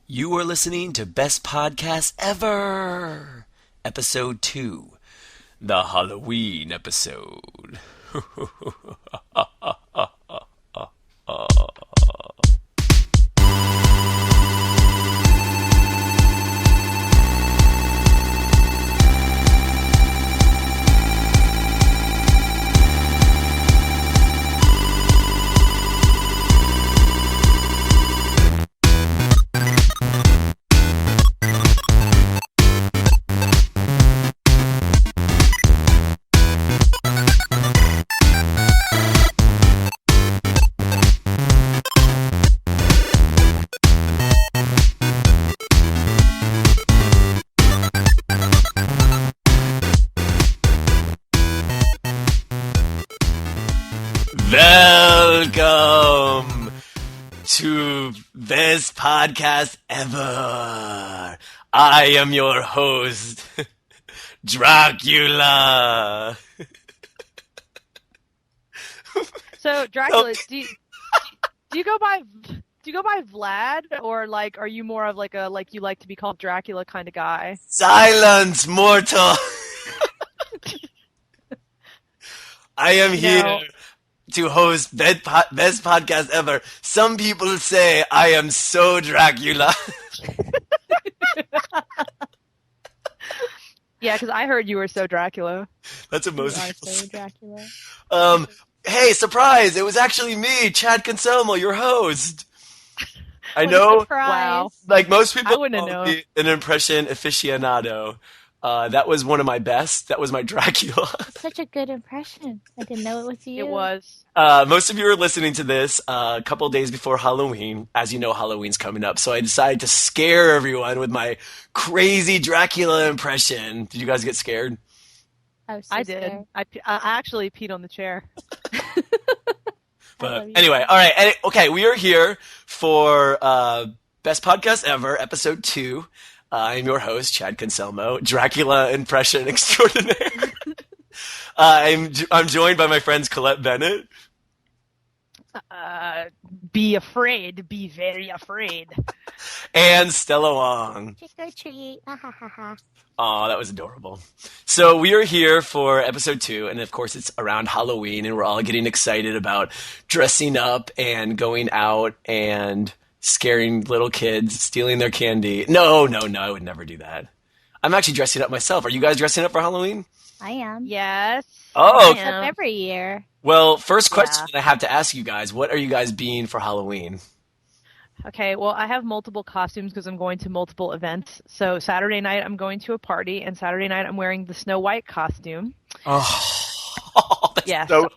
You are listening to Best Podcast Ever, Episode 2, the Halloween episode. Welcome to Best Podcast Ever. I am your host, Dracula. So Dracula, Okay. do you go by Vlad, or like are you more of like you like to be called Dracula kind of guy? Silence, mortal. I am here to host Best Podcast Ever. Some people say I am so Dracula. Yeah, because I heard you were so Dracula. That's what most You are people so say. Dracula. Hey, surprise! It was actually me, Chad Conselmo, your host. I know, Surprise. Wow. like most people I wouldn't have call known. me an impression aficionado. That was one of my best. That was my Dracula. Such a good impression. I didn't know it was you. It was. Most of you are listening to this a couple days before Halloween. As you know, Halloween's coming up, so I decided to scare everyone with my crazy Dracula impression. Did you guys get scared? I was so I did. scared. I actually peed on the chair. But love you. anyway, all right. Okay, we are here for Best Podcast Ever, Episode 2. I'm your host, Chad Conselmo, Dracula impression extraordinaire. I'm joined by my friends Colette Bennett. Be afraid. Be very afraid. And Stella Wong. Trick or treat. Ha ha ha ha. Aw, that was adorable. So we are here for episode 2, and of course it's around Halloween, and we're all getting excited about dressing up and going out and scaring little kids, stealing their candy. No, I would never do that. I'm actually dressing up myself. Are you guys dressing up for Halloween? I am. Yes. Oh, I okay. am. Except every year. Well, first question I have to ask you guys, what are you guys being for Halloween? Okay, well, I have multiple costumes because I'm going to multiple events. So Saturday night I'm going to a party, and Saturday night I'm wearing the Snow White costume. Oh, that's Yeah, so-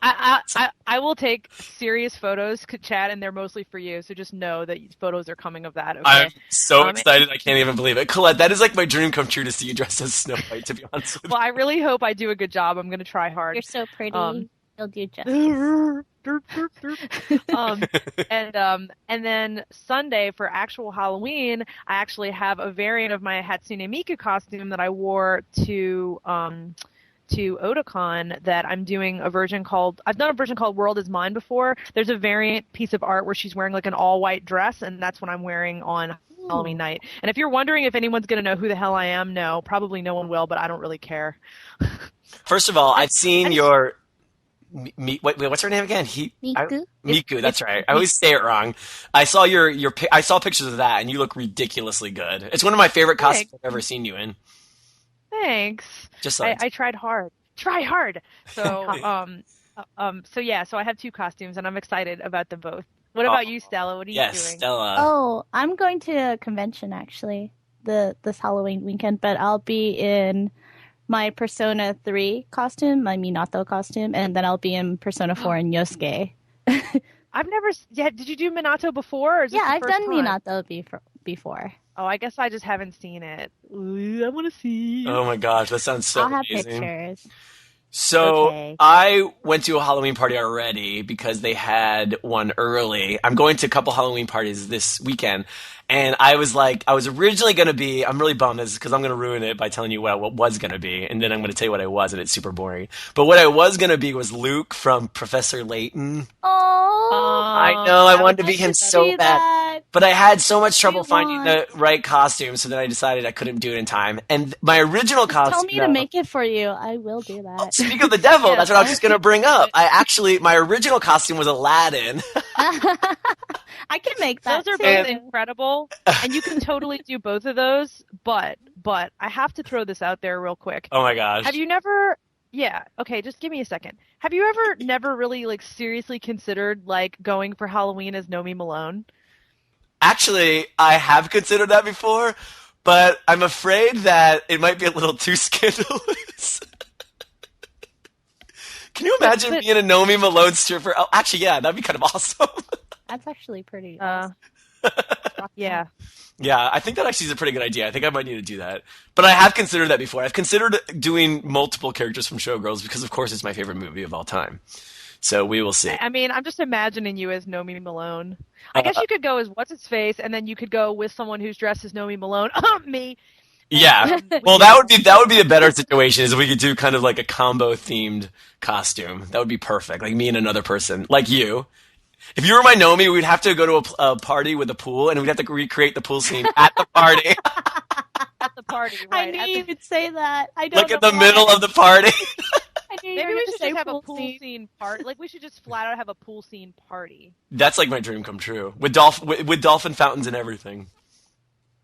so I will take serious photos, Chad, and they're mostly for you. So just know that photos are coming of that. Okay. I'm so Um, excited I can't even believe it. Colette, that is like my dream come true to see you dressed as Snow White, to be honest with Well, I really hope I do a good job. I'm going to try hard. You're so pretty. Um, You'll do justice. And then Sunday for actual Halloween, I actually have a variant of my Hatsune Miku costume that I wore to Otakon that I'm doing a version called World Is Mine before. There's a variant piece of art where she's wearing like an all white dress, and that's what I'm wearing on Halloween night. And if you're wondering if anyone's going to know who the hell I am, no, probably no one will, but I don't really care. First of all, I've seen your. Wait, what's her name again? Miku? Miku, that's right. I always say it wrong. I saw I saw pictures of that, and you look ridiculously good. It's one of my favorite costumes I've ever seen you in. Thanks. Just I tried hard. Try hard. So so I have two costumes and I'm excited about them both. What about you, Stella? What are you yes, doing? Stella. Oh, I'm going to a convention actually this Halloween weekend, but I'll be in my Persona 3 costume, my Minato costume, and then I'll be in Persona 4 in Yosuke. I've never. Yeah, did you do Minato before? Or is this Yeah, the I've first done time? Minato before. Oh, I guess I just haven't seen it. Ooh, I want to see. Oh my gosh, that sounds so I'll have amazing. pictures. So Okay. I went to a Halloween party already because they had one early. I'm going to a couple Halloween parties this weekend, and I was originally going to be, I'm really bummed because I'm going to ruin it by telling you what I was going to be, and then I'm going to tell you what I was, and it's super boring. But what I was going to be was Luke from Professor Layton. Oh, I know, I wanted to be him so bad. that. But I had so much trouble you finding the want? right costume, so then I decided I couldn't do it in time. And my original Tell costume, me to make it for you. I will do that. speak of the devil, Yeah, that's what I was just going to bring up. but- My original costume was Aladdin. I can make that Those are too. both incredible, and you can totally do both of those. But I have to throw this out there real quick. Oh my gosh. Have you never? Yeah. Okay. Just give me a second. Have you ever never really like seriously considered like going for Halloween as Nomi Malone? Actually, I have considered that before, but I'm afraid that it might be a little too scandalous. Can you imagine but- being a Nomi Malone stripper? Oh, actually, yeah, that'd be kind of awesome. That's actually pretty. Yeah. Yeah, I think that actually is a pretty good idea. I think I might need to do that. But I have considered that before. I've considered doing multiple characters from Showgirls because, of course, it's my favorite movie of all time. So we will see. I mean, I'm just imagining you as Nomi Malone. I guess you could go as what's its face, and then you could go with someone who's dressed as Nomi Malone. Me. Yeah. Well, that would be a better situation is if we could do kind of like a combo themed costume. That would be perfect. Like me and another person, like you. If you were my Nomi, we'd have to go to a party with a pool, and we'd have to recreate the pool scene at the party. At the party, I right? knew you would say that. I don't Like know in the why. middle of the party. I knew you Maybe were we gonna should say just have a pool pool scene. scene party. Like we should just flat out have a pool scene party. That's like my dream come true. With dolphin fountains and everything.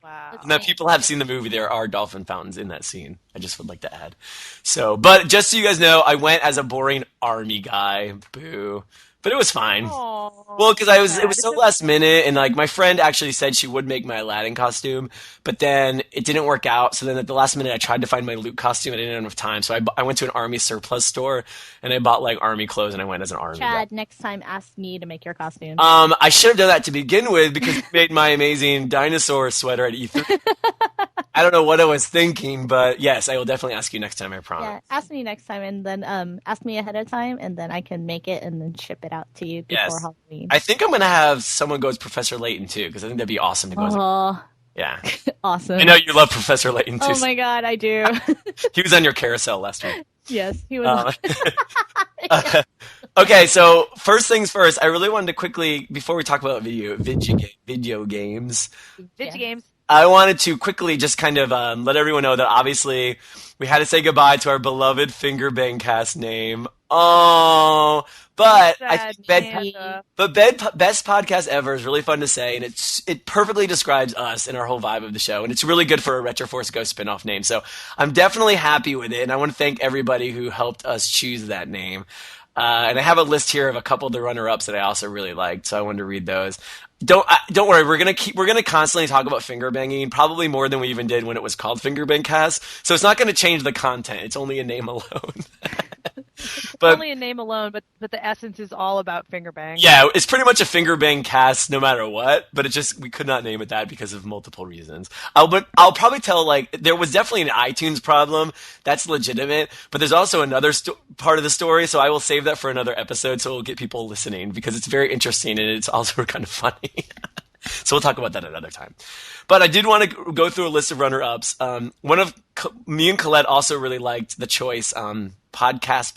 Wow. Now, people have seen the movie. There are dolphin fountains in that scene. I just would like to add. So, but just so you guys know, I went as a boring army guy. Boo. But it was fine. Aww, Well, because it was sad. so last minute, and like my friend actually said she would make my Aladdin costume, but then it didn't work out. So then at the last minute, I tried to find my Luke costume, and I didn't have enough time. So I went to an army surplus store, and I bought like army clothes, and I went as an army guy. Chad, next time ask me to make your costume. I should have done that to begin with because you made my amazing dinosaur sweater at E3. I don't know what I was thinking, but yes, I will definitely ask you next time, I promise. Yeah, ask me next time, and then ask me ahead of time, and then I can make it and then ship it out to you before Yes. Halloween. I think I'm going to have someone go as Professor Layton too, because I think that'd be awesome to go as. Oh, Yeah. awesome! I know you love Professor Layton too. Oh my god, I do. He was on your carousel last week. Yes, he was. Okay, so first things first, I really wanted to quickly, before we talk about video games, Video games. I wanted to quickly just kind of let everyone know that obviously we had to say goodbye to our beloved Finger Bang Cast name. Oh, but I think Best Podcast Ever is really fun to say, and it perfectly describes us and our whole vibe of the show, and it's really good for a Retroforce Ghost spinoff name. So I'm definitely happy with it, and I want to thank everybody who helped us choose that name. And I have a list here of a couple of the runner-ups that I also really liked, so I wanted to read those. Don't worry, we're gonna constantly talk about finger banging, probably more than we even did when it was called Finger Bang Cast. So it's not going to change the content; it's only a name alone. But Only a name alone, but the essence is all about finger bang. yeah, it's pretty much a Finger Bang Cast no matter what. But we could not name it that because of multiple reasons. I'll probably tell like there was definitely an iTunes problem that's legitimate, but there's also another part of the story. So I will save that for another episode, so it'll get people listening because it's very interesting and it's also kind of funny. So we'll talk about that another time. But I did want to go through a list of runner-ups. One of me and Colette also really liked the choice podcast.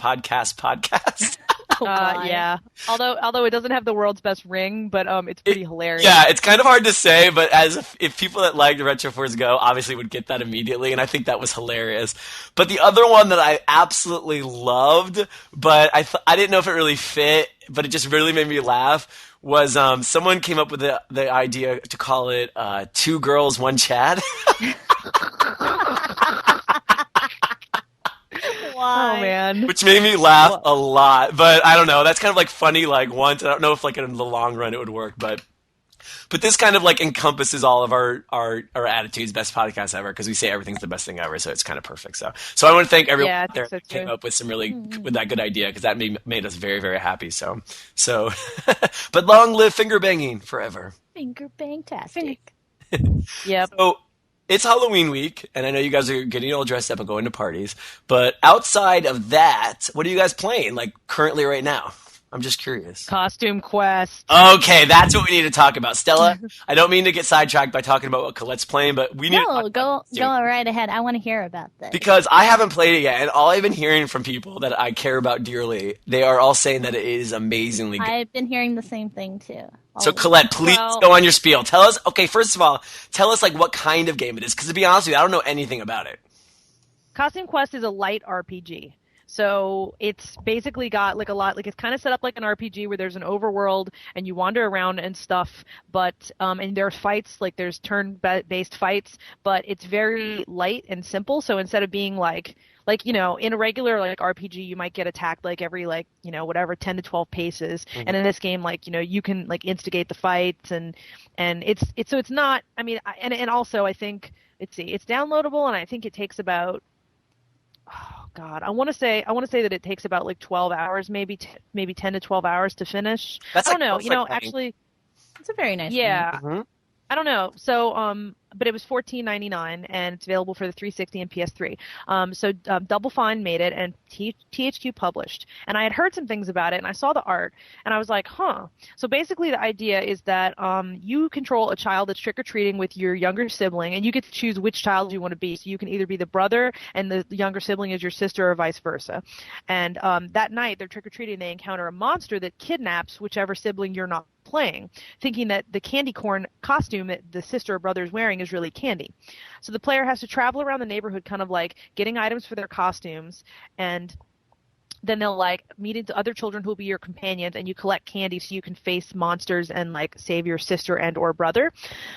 Oh, my. Yeah. Although it doesn't have the world's best ring, but it's pretty hilarious. Yeah, it's kind of hard to say, but if people that like the Retroforce Go obviously would get that immediately, and I think that was hilarious. But the other one that I absolutely loved, but I didn't know if it really fit, but it just really made me laugh, was someone came up with the idea to call it Two Girls, One Chad. Why? Oh man. Which made me laugh a lot, but I don't know. That's kind of like funny, like once. I don't know if like in the long run it would work, but this kind of like encompasses all of our attitudes, best podcast ever, because we say everything's the best thing ever, so it's kind of perfect. So I want to thank everyone Yeah, I out there think that so, came too. up with some with that good idea, because that made us very, very happy. So, but long live finger banging forever. Finger bang-tastic. Yep. So it's Halloween week, and I know you guys are getting all dressed up and going to parties. But outside of that, what are you guys playing like currently right now? I'm just curious. Costume Quest. Okay, that's what we need to talk about. Stella, I don't mean to get sidetracked by talking about what Colette's playing, but we need to talk No, about go right ahead. I want to hear about this. because I haven't played it yet, and all I've been hearing from people that I care about dearly, they are all saying that it is amazingly good. I've been hearing the same thing too. So Colette, please go on your spiel. Tell us, okay, first of all, tell us like what kind of game it is, because to be honest with you, I don't know anything about it. Costume Quest is a light RPG. So it's basically got like a lot, like it's kind of set up like an RPG where there's an overworld and you wander around and stuff, but and there's fights, like there's turn-based fights, but it's very light and simple. So instead of being like you know, in a regular like RPG, you might get attacked like every like, you know, whatever 10 to 12 paces, and in this game, like, you know, you can like instigate the fights and it's so it's not. I mean, and also I think it's downloadable, and I think it takes about. Oh God, I want to say that it takes about like 12 hours, maybe 10 to 12 hours to finish. I don't know. You know, actually, it's a very nice yeah. game. I don't know. So, but it was $14.99 and it's available for the 360 and PS3. So Double Fine made it and THQ published. And I had heard some things about it and I saw the art and I was like, huh. So basically the idea is that you control a child that's trick-or-treating with your younger sibling, and you get to choose which child you want to be. So you can either be the brother and the younger sibling is your sister, or vice versa. And that night they're trick-or-treating, they encounter a monster that kidnaps whichever sibling you're not playing, thinking that the candy corn costume that the sister or brother is wearing is really candy. So the player has to travel around the neighborhood kind of like getting items for their costumes, and then they'll like meet into other children who will be your companions, and you collect candy so you can face monsters and like save your sister and or brother.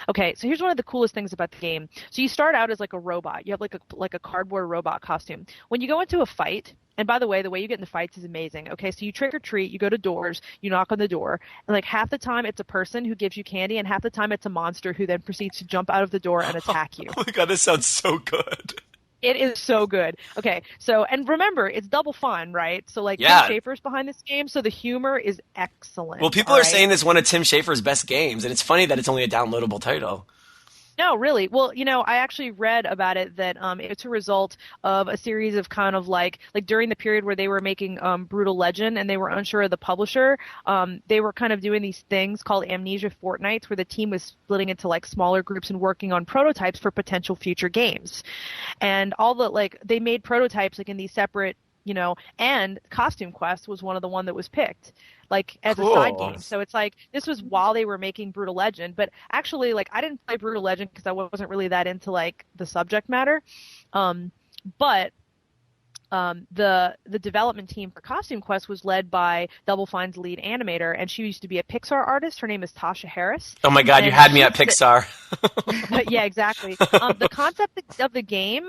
Okay, so here's one of the coolest things about the game. So you start out as like a robot. You have like a cardboard robot costume. When you go into a fight, and by the way you get in the fights is amazing. Okay, so you trick or treat, you go to doors, you knock on the door, and like half the time it's a person who gives you candy, and half the time it's a monster who then proceeds to jump out of the door and attack you. Oh my God, this sounds so good. It is so good. Okay, so, and remember, it's Double Fine, right? So, like, Yeah. Tim Schafer's behind this game, so the humor is excellent. Well, people are saying it's one of Tim Schafer's best games, and it's funny that it's only a downloadable title. No, really. Well, you know, I actually read about it that it's a result of a series of kind of like during the period where they were making Brutal Legend and they were unsure of the publisher, they were kind of doing these things called amnesia fortnights where the team was splitting into like smaller groups and working on prototypes for potential future games. And all the like they made prototypes like in these separate, you know, and Costume Quest was one of the one that was picked like as a side game. So it's like this was while they were making Brutal Legend, but actually like I didn't play Brutal Legend because I wasn't really that into like the subject matter. But the development team for Costume Quest was led by Double Fine's lead animator, and she used to be a Pixar artist. Her name is Tasha Harris. Oh my God, and you had me at Pixar. Yeah, exactly. The concept of the game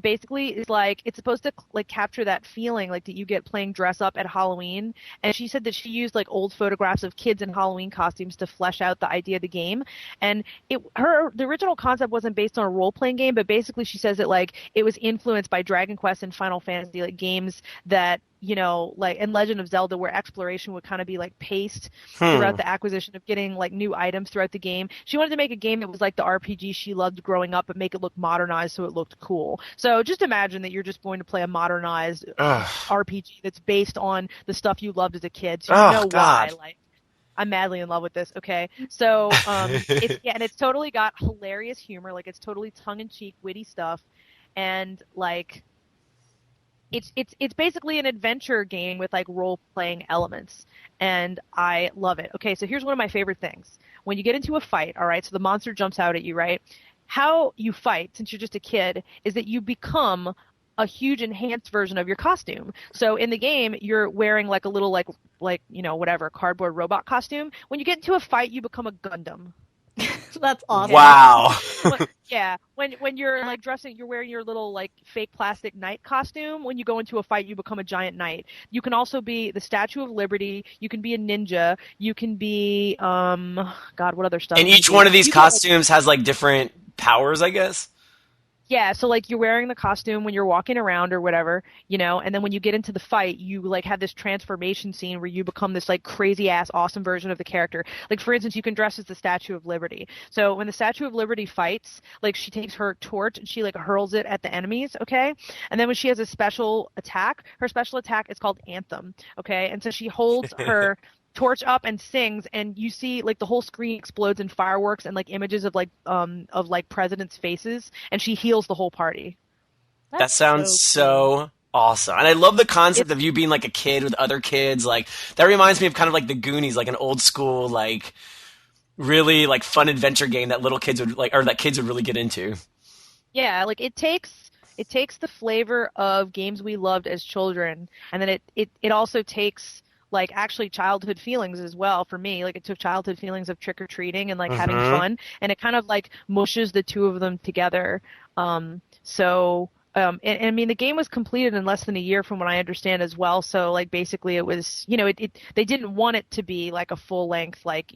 basically is like it's supposed to like capture that feeling like that you get playing dress up at Halloween. And she said that she used like old photographs of kids in Halloween costumes to flesh out the idea of the game. And the original concept wasn't based on a role playing game, but basically she says that like it was influenced by Dragon Quest and Final Fantasy, like games that, you know, like in Legend of Zelda where exploration would kind of be like paced throughout the acquisition of getting like new items throughout the game. She wanted to make a game that was like the RPG she loved growing up, but make it look modernized so it looked cool. So just imagine that you're just going to play a modernized RPG that's based on the stuff you loved as a kid. So you know why. Like, I'm madly in love with this. Okay, so and it's totally got hilarious humor. Like it's totally tongue-in-cheek, witty stuff, and like. It's basically an adventure game with like role playing elements, and I love it. Okay, so here's one of my favorite things. When you get into a fight, all right, so the monster jumps out at you, right? How you fight, since you're just a kid, is that you become a huge enhanced version of your costume. So in the game, you're wearing like a little like you know whatever cardboard robot costume. When you get into a fight, you become a Gundam. That's awesome. Wow. When you're like dressing, you're wearing your little like fake plastic knight costume. When you go into a fight, you become a giant knight. You can also be the Statue of Liberty. You can be a ninja. You can be God, what other stuff? And each one of these costumes has like different powers, I guess. Yeah, so like you're wearing the costume when you're walking around or whatever, and then when you get into the fight, you like have this transformation scene where you become this like crazy ass awesome version of the character. Like for instance, you can dress as the Statue of Liberty. So when the Statue of Liberty fights, like she takes her torch and she like hurls it at the enemies, okay? And then when she has a special attack, her special attack is called Anthem, okay? And so she holds her torch up and sings, and you see like the whole screen explodes in fireworks and like images of like presidents' faces, and she heals the whole party. That sounds so awesome. And I love the concept of you being like a kid with other kids. Like that reminds me of kind of like the Goonies, like an old school, like really like fun adventure game that little kids would like, or that kids would really get into. Yeah, like it takes the flavor of games we loved as children, and then it also takes like actually childhood feelings as well for me. Like it took childhood feelings of trick-or-treating and like having fun, and it kind of like mushes the two of them together. And I mean, the game was completed in less than a year from what I understand as well. So like basically it was, they didn't want it to be like a full length, like,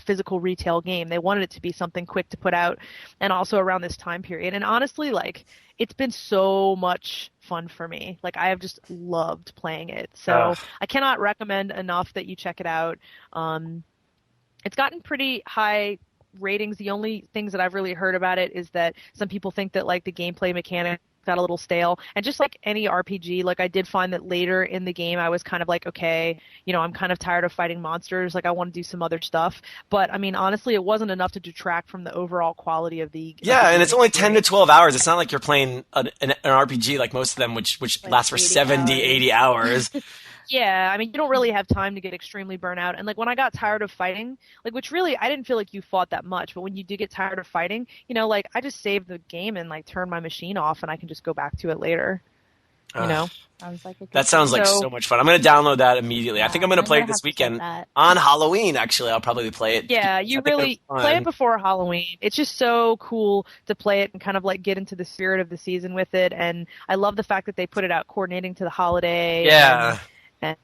physical retail game. They wanted it to be something quick to put out, and also around this time period. And honestly, like it's been so much fun for me. Like I have just loved playing it. So I cannot recommend enough that you check it out. It's gotten pretty high ratings. The only things that I've really heard about it is that some people think that like the gameplay mechanic got a little stale, and just like any RPG, like I did find that later in the game I was kind of like, okay, I'm kind of tired of fighting monsters, like I want to do some other stuff. But I mean, honestly, it wasn't enough to detract from the overall quality of the and it's only 10 to 12 hours. It's not like you're playing an RPG like most of them, which like lasts for 70 80 hours. Yeah, I mean, you don't really have time to get extremely burnt out. And like when I got tired of fighting, like which really I didn't feel like you fought that much, but when you do get tired of fighting, like I just save the game and like turn my machine off, and I can just go back to it later. Sounds like that sounds like so much fun. I'm going to download that immediately. I think I'm going to play it this weekend on Halloween. Actually, I'll probably play it. Yeah, you really play it before Halloween. It's just so cool to play it and kind of like get into the spirit of the season with it. And I love the fact that they put it out coordinating to the holiday. Yeah. And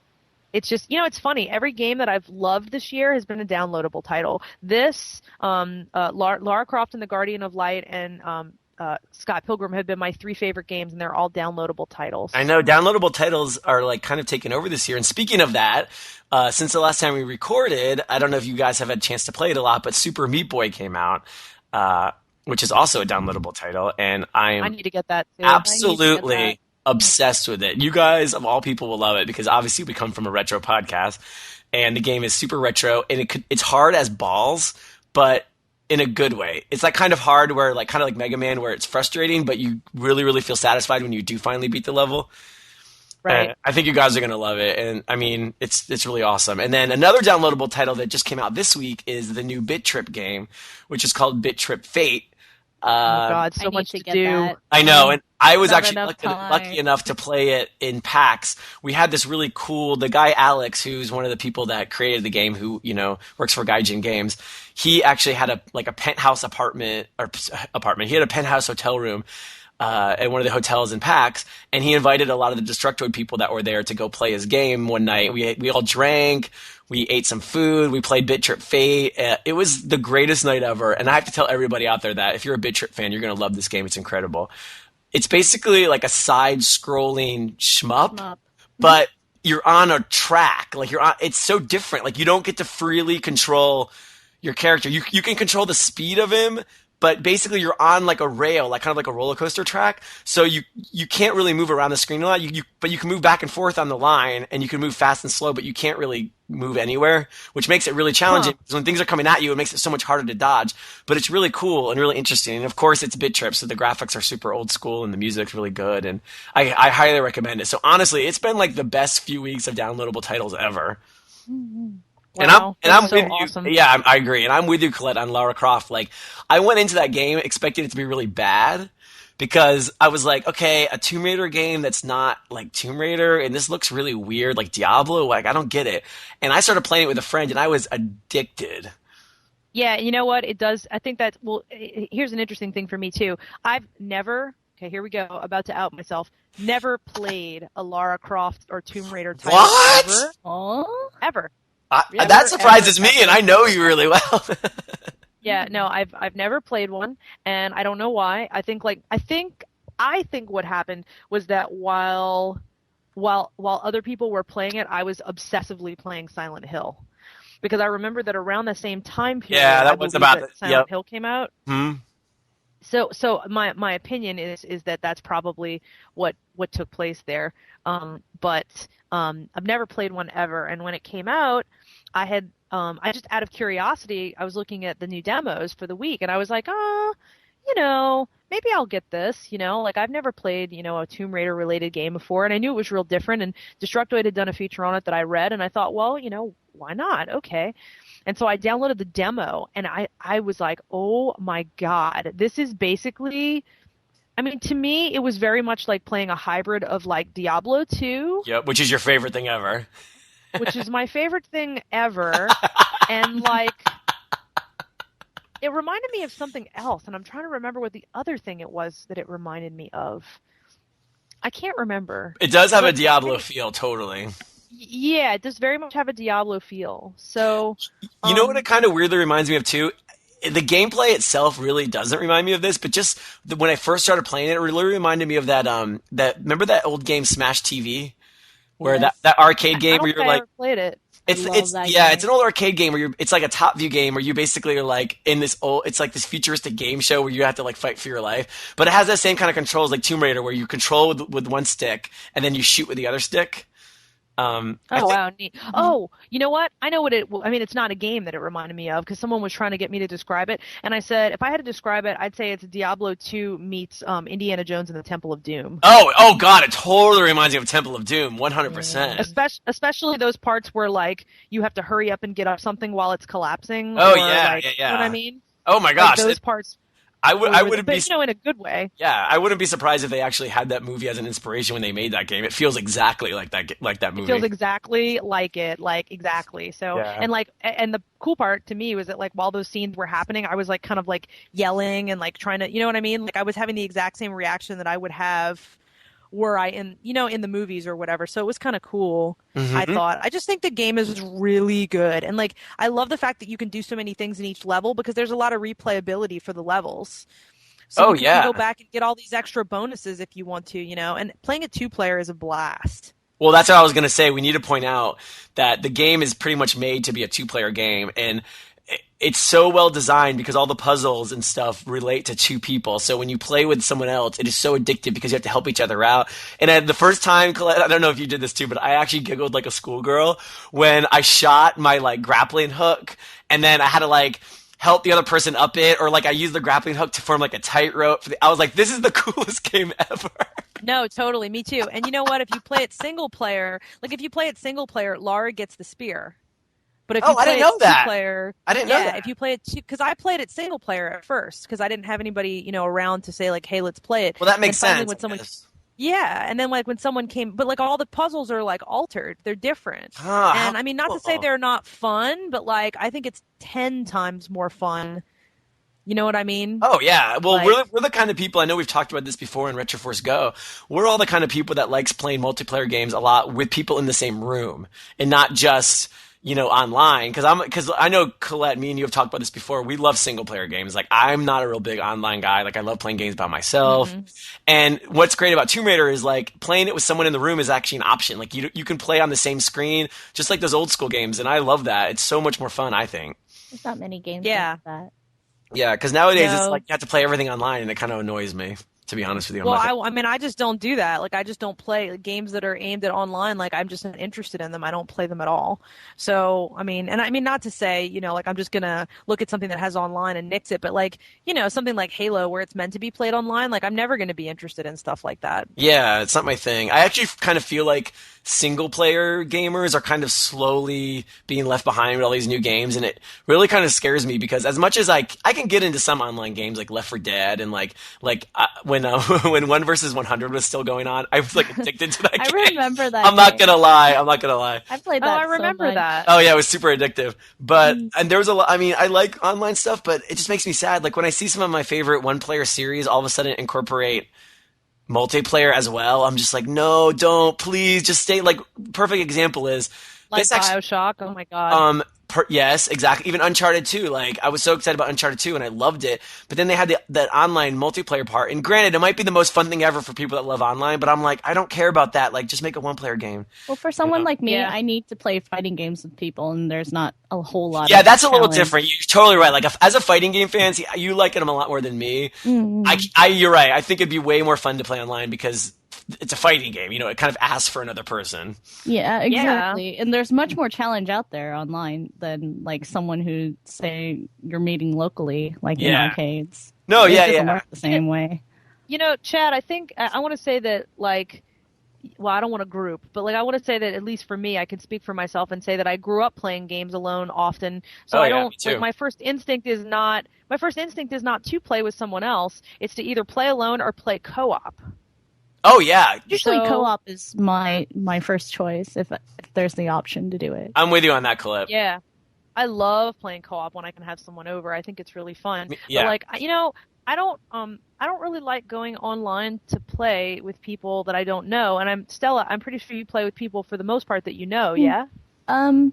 it's just, it's funny. Every game that I've loved this year has been a downloadable title. This, Lara Croft and the Guardian of Light, and Scott Pilgrim have been my 3 favorite games, and they're all downloadable titles. I know downloadable titles are like kind of taking over this year. And speaking of that, since the last time we recorded, I don't know if you guys have had a chance to play it a lot, but Super Meat Boy came out, which is also a downloadable title, and I need to get that too. Absolutely obsessed with it. You guys, of all people, will love it because obviously we come from a retro podcast, and the game is super retro, and it's hard as balls, but in a good way. It's that kind of hard where like kind of like Mega Man, where it's frustrating, but you really, really feel satisfied when you do finally beat the level. Right. I think you guys are going to love it. And I mean, it's really awesome. And then another downloadable title that just came out this week is the new Bit Trip game, which is called Bit Trip Fate. Oh God, so much to do. That. I know, and I was Not actually enough lucky enough to play it in PAX. We had this really cool, the guy Alex, who's one of the people that created the game, who works for Gaijin Games. He actually had a penthouse apartment. He had a penthouse hotel room at one of the hotels in PAX, and he invited a lot of the Destructoid people that were there to go play his game one night. We all drank. We ate some food. We played Bit Trip Fate. It was the greatest night ever. And I have to tell everybody out there that if you're a Bit Trip fan, you're going to love this game. It's incredible. It's basically like a side-scrolling shmup, but you're on a track. Like it's so different. Like you don't get to freely control your character. You can control the speed of him, but basically you're on like a rail, like kind of like a roller coaster track. So you can't really move around the screen a lot. But you can move back and forth on the line, and you can move fast and slow, but you can't really move anywhere, which makes it really challenging. Because when things are coming at you, it makes it so much harder to dodge. But it's really cool and really interesting. And of course, it's Bit Trip, so the graphics are super old school and the music's really good. And I highly recommend it. So honestly, it's been like the best few weeks of downloadable titles ever. Wow, and I'm so with awesome. you. Yeah, I agree, and I'm with you, Colette, on Lara Croft. Like, I went into that game expecting it to be really bad because I was like, okay, a Tomb Raider game that's not like Tomb Raider, and this looks really weird, like Diablo. Like, I don't get it. And I started playing it with a friend, and I was addicted. Yeah, you know what? It does. I think that. Well, here's an interesting thing for me too. I've never. Okay, here we go. About to out myself. Never played a Lara Croft or Tomb Raider title What? ever. Ever. That surprises me, and I know you really well. Yeah, no, I've never played one, and I don't know why. I think what happened was that while other people were playing it, I was obsessively playing Silent Hill. Because I remember that around the same time period, Yeah, I that was believe about that the, Silent yep. Hill came out. Hmm. So my opinion is that that's probably what took place there. But I've never played one ever, and when it came out, I just out of curiosity, I was looking at the new demos for the week, and I was like, oh, maybe I'll get this. Like I've never played a Tomb Raider related game before, and I knew it was real different. And Destructoid had done a feature on it that I read, and I thought, well, why not? Okay. And so I downloaded the demo, and I was like, oh my God, this is basically, I mean, to me, it was very much like playing a hybrid of like Diablo 2, Yep, which is your favorite thing ever. which is my favorite thing ever. And like, it reminded me of something else, and I'm trying to remember what the other thing it was that it reminded me of. I can't remember. It does have a But Diablo feel, totally. yeah, it does very much have a Diablo feel. So, You know what it kind of weirdly reminds me of too? The gameplay itself really doesn't remind me of this, but just when I first started playing it, it really reminded me of that remember that old game Smash TV? Where Yes. that arcade I game don't where think you're I like ever played it. it's love it's that yeah, game. it's an old arcade game where it's like a top view game where you basically are like in this old it's like this futuristic game show where you have to like fight for your life. But it has that same kind of controls like Tomb Raider where you control with one stick and then you shoot with the other stick. I Oh, think wow, neat. Oh, you know what? I know what I mean, it's not a game that it reminded me of because someone was trying to get me to describe it. And I said, if I had to describe it, I'd say it's Diablo 2 meets Indiana Jones and the Temple of Doom. oh God, it totally reminds me of Temple of Doom, Yeah. 100%. Especially those parts where like you have to hurry up and get up something while it's collapsing Oh or yeah, like, yeah, you know what I yeah. mean? Oh my Like gosh, those parts I were wouldn't be but in a good way. yeah, I wouldn't be surprised if they actually had that movie as an inspiration when they made that game. It feels exactly like that It feels movie. exactly like it, like exactly. So, Yeah. and the cool part to me was that like while those scenes were happening, I was like kind of like yelling and like trying to, you know what I mean? Like I was having the exact same reaction that I would have were I in the movies or whatever. So it was kind of cool. I Hmm. thought. I just think the game is really good. And like I love the fact that you can do so many things in each level because there's a lot of replayability for the levels. So Oh you can yeah. go back and get all these extra bonuses if you want to, and playing a two-player is a blast. Well, that's what I was going to say. We need to point out that the game is pretty much made to be a two-player game, and it's so well designed because all the puzzles and stuff relate to two people. So when you play with someone else, it is so addictive because you have to help each other out. And the first time, Colette, I don't know if you did this too, but I actually giggled like a schoolgirl when I shot my like grappling hook, and then I had to like help the other person up it, or like I used the grappling hook to form like a tightrope. I was like, this is the coolest game ever. No, totally. Me too. And you know what? If you play it single player, Lara gets the spear. But if Oh, you I play didn't know it two that. player, I didn't know yeah, that. if you play it two, because I played it single player at first because I didn't have anybody, around to say like, hey, let's play it. Well, that And makes then finally sense. when I someone, guess. yeah, and then like when someone came, but like all the puzzles are like altered. They're different. Ah, how And I mean, not to say cool. they're not fun, but like I think it's 10 times more fun. You know what I mean? Oh yeah, well Like, we're the kind of people. I know we've talked about this before in Retroforce Go. We're all the kind of people that likes playing multiplayer games a lot with people in the same room and not just online. Because I know Colette, me and you have talked about this before. We love single player games. Like I'm not a real big online guy. Like I love playing games by myself. hmm And what's great about Tomb Raider is like playing it with someone in the room is actually an option. Like you can play on the same screen, just like those old school games. And I love that. It's so much more fun. I think. There's not many games Yeah. like that. Yeah, because nowadays it's No. like you have to play everything online, and it kind of annoys me, to be honest with you. I'm Well, not gonna- I mean, I just don't do that. Like, I just don't play games that are aimed at online. Like, I'm just not interested in them. I don't play them at all. So, I mean, not to say, like I'm just gonna look at something that has online and nix it, but like, something like Halo where it's meant to be played online, like I'm never gonna be interested in stuff like that. Yeah, it's not my thing. I actually kind of feel like single player gamers are kind of slowly being left behind with all these new games, and it really kind of scares me because as much as I can get into some online games like Left 4 Dead and when when 1 vs 100 was still going on, I was like addicted to that I game. remember that I'm not game. gonna lie. I'm not gonna lie. I played Oh, that I so remember much. that. Oh yeah, it was super addictive. But and there was a lot. I mean, I like online stuff, but it just makes me sad. Like when I see some of my favorite one-player series all of a sudden incorporate multiplayer as well, I'm just like, no, don't, please, just stay. Like perfect example is Like this actually. BioShock. Oh my God. Yes, exactly. Even Uncharted 2, like I was so excited about Uncharted 2 and I loved it, but then they had that online multiplayer part. And granted, it might be the most fun thing ever for people that love online, but I'm like, I don't care about that. Like, just make a one-player game. Well, for someone know? like me, Yeah. I need to play fighting games with people, and there's not a whole lot. Yeah, of that's a little challenge. different. You're totally right. Like, as a fighting game fan, see, you like them a lot more than me. Mm. You're right. I think it'd be way more fun to play online because it's a fighting game. It kind of asks for another person. Yeah, exactly. And there's much more challenge out there online than like someone who say you're meeting locally, like in Yeah. arcades. No, It yeah, doesn't yeah. work the same way. Chad, I think I want to say that, like, well, I don't want to group, but like I want to say that at least for me, I can speak for myself and say that I grew up playing games alone often. So Oh, I yeah, don't me too. like my first instinct is not to play with someone else. It's to either play alone or play co-op. Oh, yeah. Usually So- co-op is my first choice if there's the option to do it. I'm with you on that, Clip. Yeah. I love playing co-op when I can have someone over. I think it's really fun. Yeah. But like, I don't really like going online to play with people that I don't know. And Stella, I'm pretty sure you play with people for the most part that you know, yeah?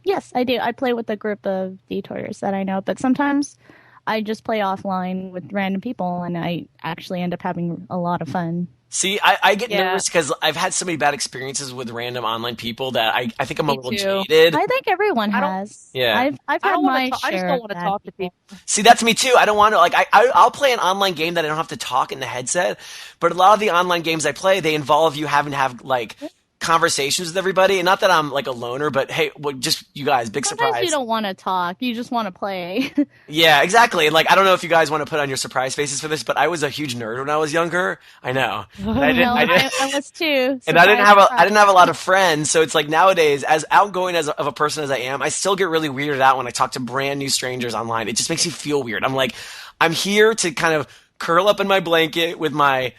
Yes, I do. I play with a group of detours that I know, but sometimes I just play offline with random people, and I actually end up having a lot of fun. See, I get Yeah. nervous because I've had so many bad experiences with random online people that I think I'm a Me little too. jaded. I think everyone I don't- has. Yeah. I've I had don't my want to. I just share don't of want to bad talk to people. See, that's me too. I don't want to, like, I'll play an online game that I don't have to talk in the headset, but a lot of the online games I play, they involve you having to have, like, conversations with everybody. And not that I'm, like, a loner, but hey, just you guys, big Sometimes surprise. you don't want to talk. You just want to play. Yeah, exactly. And, like, I don't know if you guys want to put on your surprise faces for this, but I was a huge nerd when I was younger. I know. And I didn't, No, I was too. and I didn't Surprise. have a lot of friends, so it's like nowadays, as outgoing of a person as I am, I still get really weirded out when I talk to brand new strangers online. It just makes me feel weird. I'm like, I'm here to kind of curl up in my blanket with my,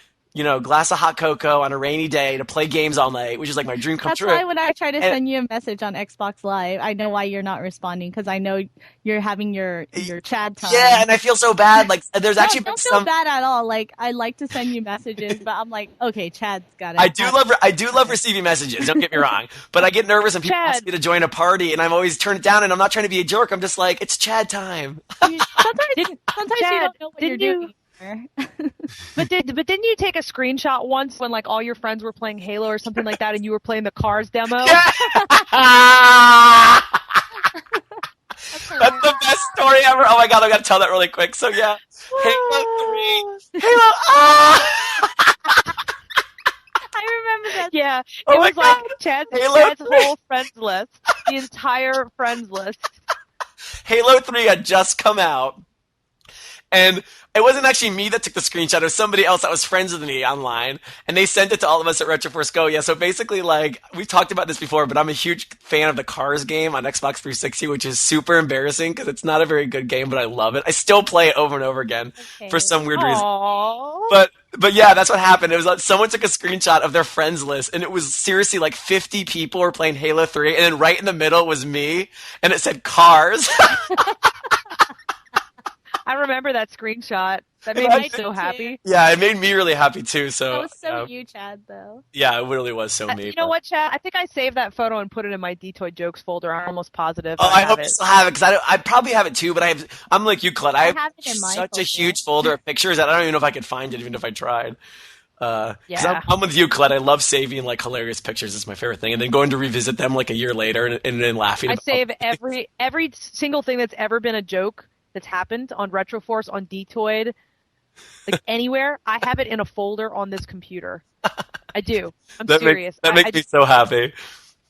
glass of hot cocoa on a rainy day to play games all night, which is like my dream come That's true. why when I try to send you a message on Xbox Live, I know why you're not responding because I know you're having your Chad time. Yeah, and I feel so bad. Like, there's No, actually been don't feel bad at all. Like I like to send you messages, but I'm like, okay, Chad's got it. I do love receiving messages. Don't get me wrong, but I get nervous when people Chad. ask me to join a party, and I'm always turn it down. And I'm not trying to be a jerk. I'm just like, it's Chad time. Sometimes Didn't- you Chad, don't know what you're didn't doing. But didn't you take a screenshot once when like all your friends were playing Halo or something like that, and you were playing the Cars demo? Yeah. That's the best story ever. Oh my god, I gotta tell that really quick. So yeah, Halo 3, Halo. I remember that. Yeah, Oh it my was like God. Chad's Halo 3. whole friends list, the entire friends list. Halo 3 had just come out, and it wasn't actually me that took the screenshot. It was somebody else that was friends with me online, and they sent it to all of us at Retroforce Go. Yeah, so basically, like, we've talked about this before, but I'm a huge fan of the Cars game on Xbox 360, which is super embarrassing because it's not a very good game, but I love it. I still play it over and over again for some weird reason. Aww. But yeah, that's what happened. It was like someone took a screenshot of their friends list, and it was seriously like 50 people were playing Halo 3, and then right in the middle was me, and it said Cars. I remember that screenshot. That made I me did so too. happy. Yeah, it made me really happy too. So That was so you, Chad, though. yeah, it really was so me. You know what, Chad? I think I saved that photo and put it in my Detoy Jokes folder. I'm almost positive. Oh, I have hope it. you still have it because I probably have it too. But I'm like you, Colette. I have have it in my such a folder. huge folder of pictures that I don't even know if I could find it, even if I tried. 'Cause Yeah. I'm with you, Colette. I love saving like hilarious pictures. It's my favorite thing, and then going to revisit them like a year later and then laughing. I about save every single thing that's ever been a joke that's happened on Retroforce, on Detoid, like anywhere. I have it in a folder on this computer. I do. I'm serious. That makes me so happy.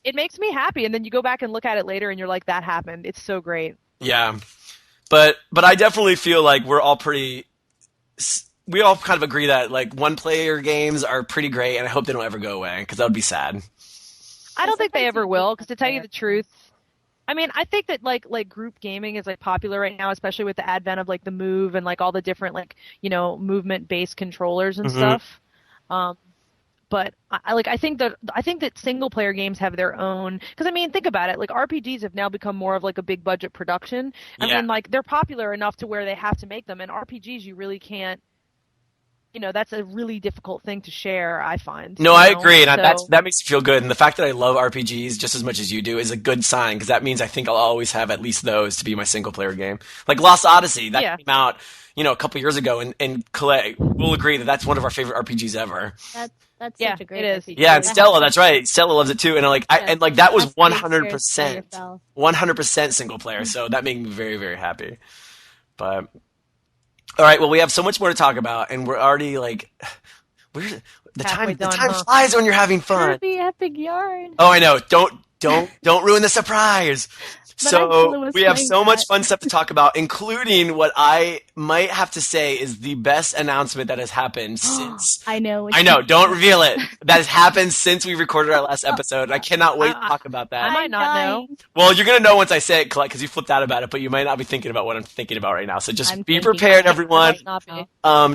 It makes me happy, and then you go back and look at it later, and you're like, "That happened." It's so great. Yeah, but I definitely feel like we all kind of agree that like one player games are pretty great, and I hope they don't ever go away because that would be sad. I don't think they sometimes ever you will, need because to tell you player the truth, I mean, I think that like group gaming is like popular right now, especially with the advent of like the Move and like all the different like movement based controllers and Mhm. stuff. But I think that single player games have their own, because I mean, think about it, like RPGs have now become more of like a big budget production. I Yeah. mean, like they're popular enough to where they have to make them, and RPGs you really can't that's a really difficult thing to share, I find. No, I agree, and So, that makes me feel good. And the fact that I love RPGs just as much as you do is a good sign because that means I think I'll always have at least those to be my single player game. Like Lost Odyssey, that came out, a couple years ago, and Colette will agree that that's one of our favorite RPGs ever. That's such a great RPG. Yeah, and Stella, that's right. Stella loves it too, and that was 100%, 100% single player. So that made me very, very happy. But all right, well, we have so much more to talk about, and we're already the time flies when you're having fun. Kirby Epic Yarn. Oh, I know. Don't ruin the surprise. So we have so much fun stuff to talk about, including what I might have to say is the best announcement that has happened since. I know. Don't reveal it. That has happened since we recorded our last episode. And I cannot wait to talk about that. I might not know. Well, you're going to know once I say it, Colette, because you flipped out about it, but you might not be thinking about what I'm thinking about right now. So just be prepared, everyone.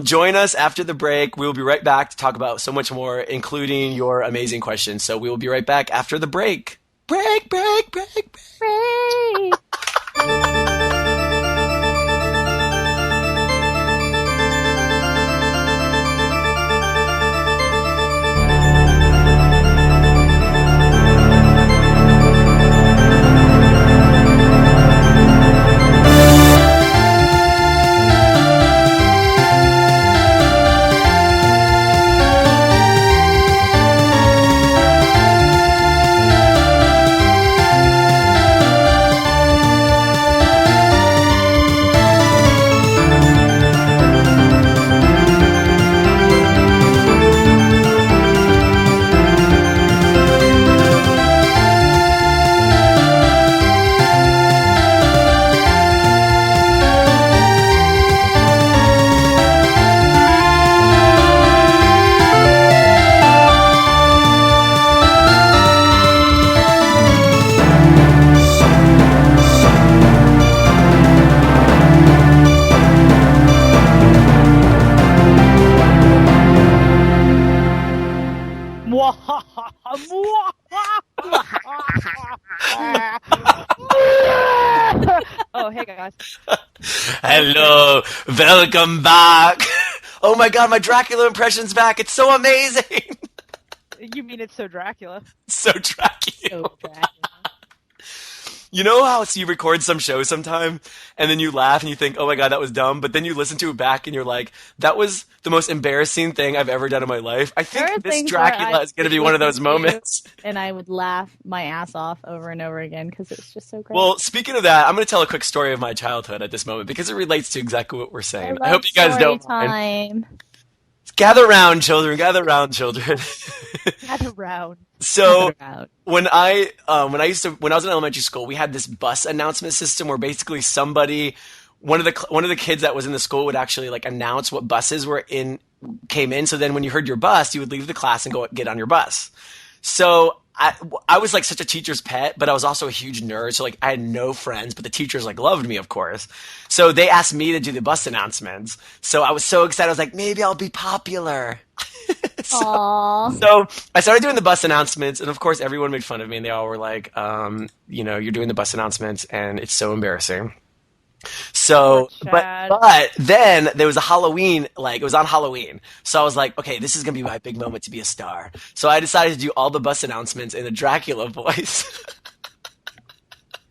Join us after the break. We will be right back to talk about so much more, including your amazing questions. So we will be right back after the break. Break. Oh, hey guys. Hello, welcome back. Oh my god, my Dracula impression's back. It's so amazing. You mean it's so Dracula? So Dracula. You know how you record some show sometime and then you laugh and you think, oh my god, that was dumb, but then you listen to it back and you're like, that was the most embarrassing thing I've ever done in my life. I think this Dracula is going to be one of those moments. And I would laugh my ass off over and over again because it's just so great. Well, speaking of that, I'm going to tell a quick story of my childhood at this moment because it relates to exactly what we're saying. I hope you guys don't mind. Gather round, children. Gather round, children. Gather round. So when I was in elementary school, we had this bus announcement system where basically one of the kids that was in the school would actually announce what buses came in. So then when you heard your bus, you would leave the class and go get on your bus. So I was such a teacher's pet, but I was also a huge nerd. So I had no friends, but the teachers loved me, of course. So they asked me to do the bus announcements. So I was so excited. I was like, maybe I'll be popular. So I started doing the bus announcements, and of course everyone made fun of me, and they all were like, you're doing the bus announcements, and it's so embarrassing. So, but then there was a Halloween, it was on Halloween. So I was like, okay, this is going to be my big moment to be a star. So I decided to do all the bus announcements in a Dracula voice.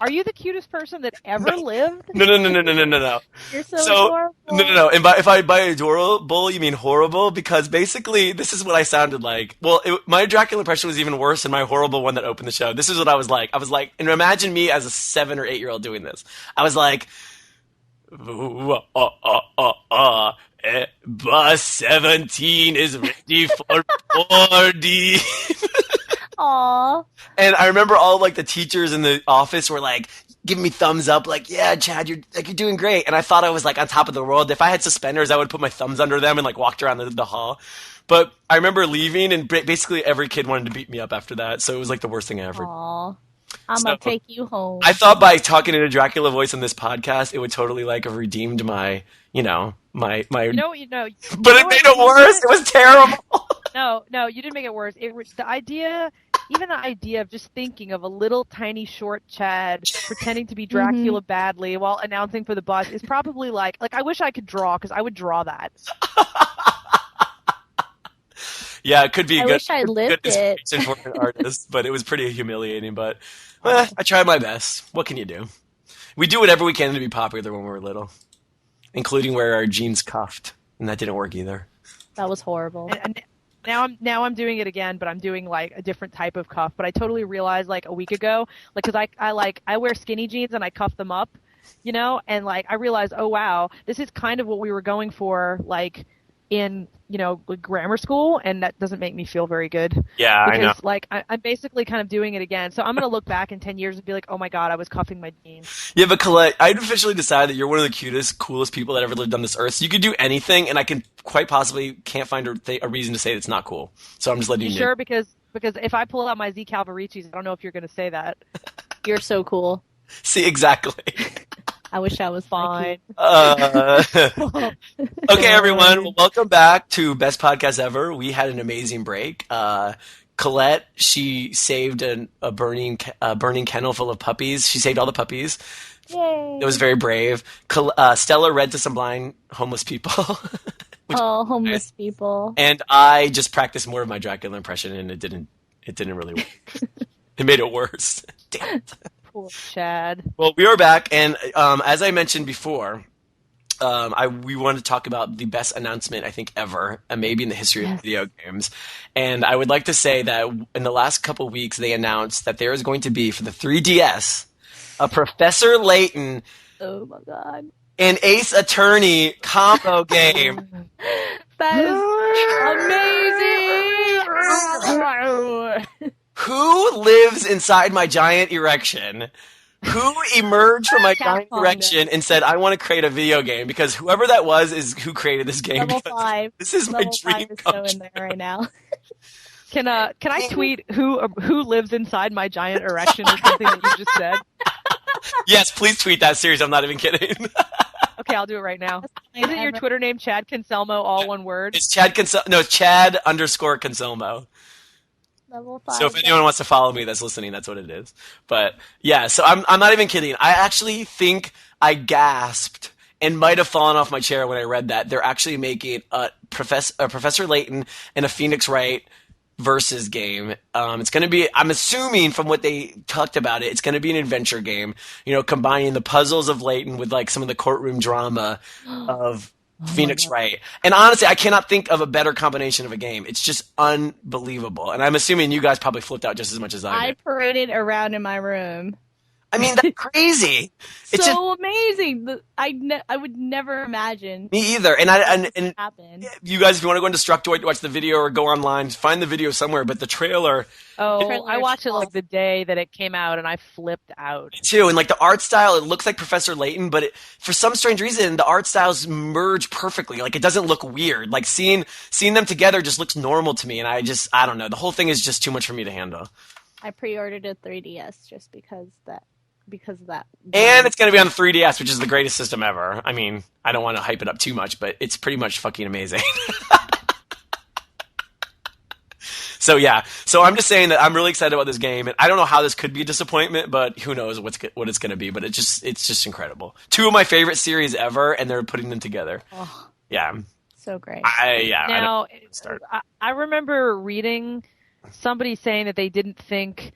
Are you the cutest person that ever lived? No. You're so adorable. No. And by adorable, you mean horrible? Because basically, this is what I sounded like. Well, my Dracula impression was even worse than my horrible one that opened the show. This is what I was like. And imagine me as a 7 or 8 year old doing this. I was like, bus 17 is ready for boarding. Aww. And I remember all the teachers in the office were giving me thumbs up, yeah, Chad, you're doing great. And I thought I was on top of the world. If I had suspenders, I would put my thumbs under them and walked around the hall. But I remember leaving, and basically every kid wanted to beat me up after that. So it was the worst thing ever. Aww. I'm gonna take you home. I thought by talking in a Dracula voice on this podcast, it would totally have redeemed my, my. But it made it worse. It was terrible. No, you didn't make it worse. The idea of just thinking of a little tiny short Chad pretending to be Dracula badly while announcing for the bus is probably I wish I could draw because I would draw that. Yeah, it could be I good, wish I good lived it. inspiration for an artist, but it was pretty humiliating. But I tried my best. What can you do? We do whatever we can to be popular when we were little, including wear our jeans cuffed, and that didn't work either. That was horrible. And now I'm doing it again, but I'm doing like a different type of cuff. But I totally realized like a week ago, like because I wear skinny jeans and I cuff them up, and like I realized, oh wow, this is kind of what we were going for, like in grammar school, and that doesn't make me feel very good. Yeah, because, I know. like I'm basically kind of doing it again. So I'm gonna look back in 10 years and be like, oh my god, I was cuffing my jeans. Yeah, but Colette, I'd officially decided that you're one of the cutest, coolest people that ever lived on this earth. So you could do anything, and I can quite possibly can't find a reason to say it's not cool. So I'm just letting you know. Sure, because if I pull out my Z Calvaricis, I don't know if you're gonna say that. You're so cool. See, exactly. I wish I was Fine. Okay, everyone. Well, welcome back to Best Podcast Ever. We had an amazing break. Colette, she saved a burning kennel full of puppies. She saved all the puppies. Yay. It was very brave. Stella read to some blind homeless people. Homeless people. And I just practiced more of my Dracula impression, and it didn't really work. It made it worse. Damn it. Poor Chad. Well, we are back, and as I mentioned before, we wanted to talk about the best announcement I think ever, maybe in the history of video games. And I would like to say that in the last couple weeks, they announced that there is going to be, for the 3DS, a Professor Layton Oh my god. and Ace Attorney combo game. That is amazing! Who lives inside my giant erection? Who emerged from my giant erection and said, I want to create a video game? Because whoever that was is who created this game. Level 5. This is Level my dream 5 is come so true. in there right now. Can I tweet who lives inside my giant erection or something that you just said? Yes, please tweet that. Seriously, I'm not even kidding. Okay, I'll do it right now. Isn't your Twitter name Chad Conselmo, all one word? It's Chad No, it's Chad_Conselmo. Level 5. So if anyone wants to follow me that's listening, that's what it is. But yeah, so I'm not even kidding. I actually think I gasped and might have fallen off my chair when I read that. They're actually making a Professor Layton and a Phoenix Wright versus game. It's going to be, I'm assuming from what they talked about it, it's going to be an adventure game, combining the puzzles of Layton with like some of the courtroom drama of Phoenix Wright. And honestly, I cannot think of a better combination of a game. It's just unbelievable. And I'm assuming you guys probably flipped out just as much as I I did. paraded around in my room. I mean, that's crazy. It's So amazing. I would never imagine me either. And this happen. you guys, if you want to go into Structoid to watch the video or go online, find the video somewhere. But the trailer, Oh, trailer I watched it is like the day that it came out, and I flipped out. too, and like the art style, it looks like Professor Layton, but for some strange reason, the art styles merge perfectly. Like it doesn't look weird. Like seeing them together just looks normal to me. And I don't know. The whole thing is just too much for me to handle. I pre-ordered a 3DS just because of that. And it's going to be on the 3DS, which is the greatest system ever. I mean, I don't want to hype it up too much, but it's pretty much fucking amazing. So yeah, I'm just saying that I'm really excited about this game, and I don't know how this could be a disappointment, but who knows what it's going to be. But it's just incredible. 2 of my favorite series ever, and they're putting them together. Oh, Yeah, so great. Now, I remember reading somebody saying that they didn't think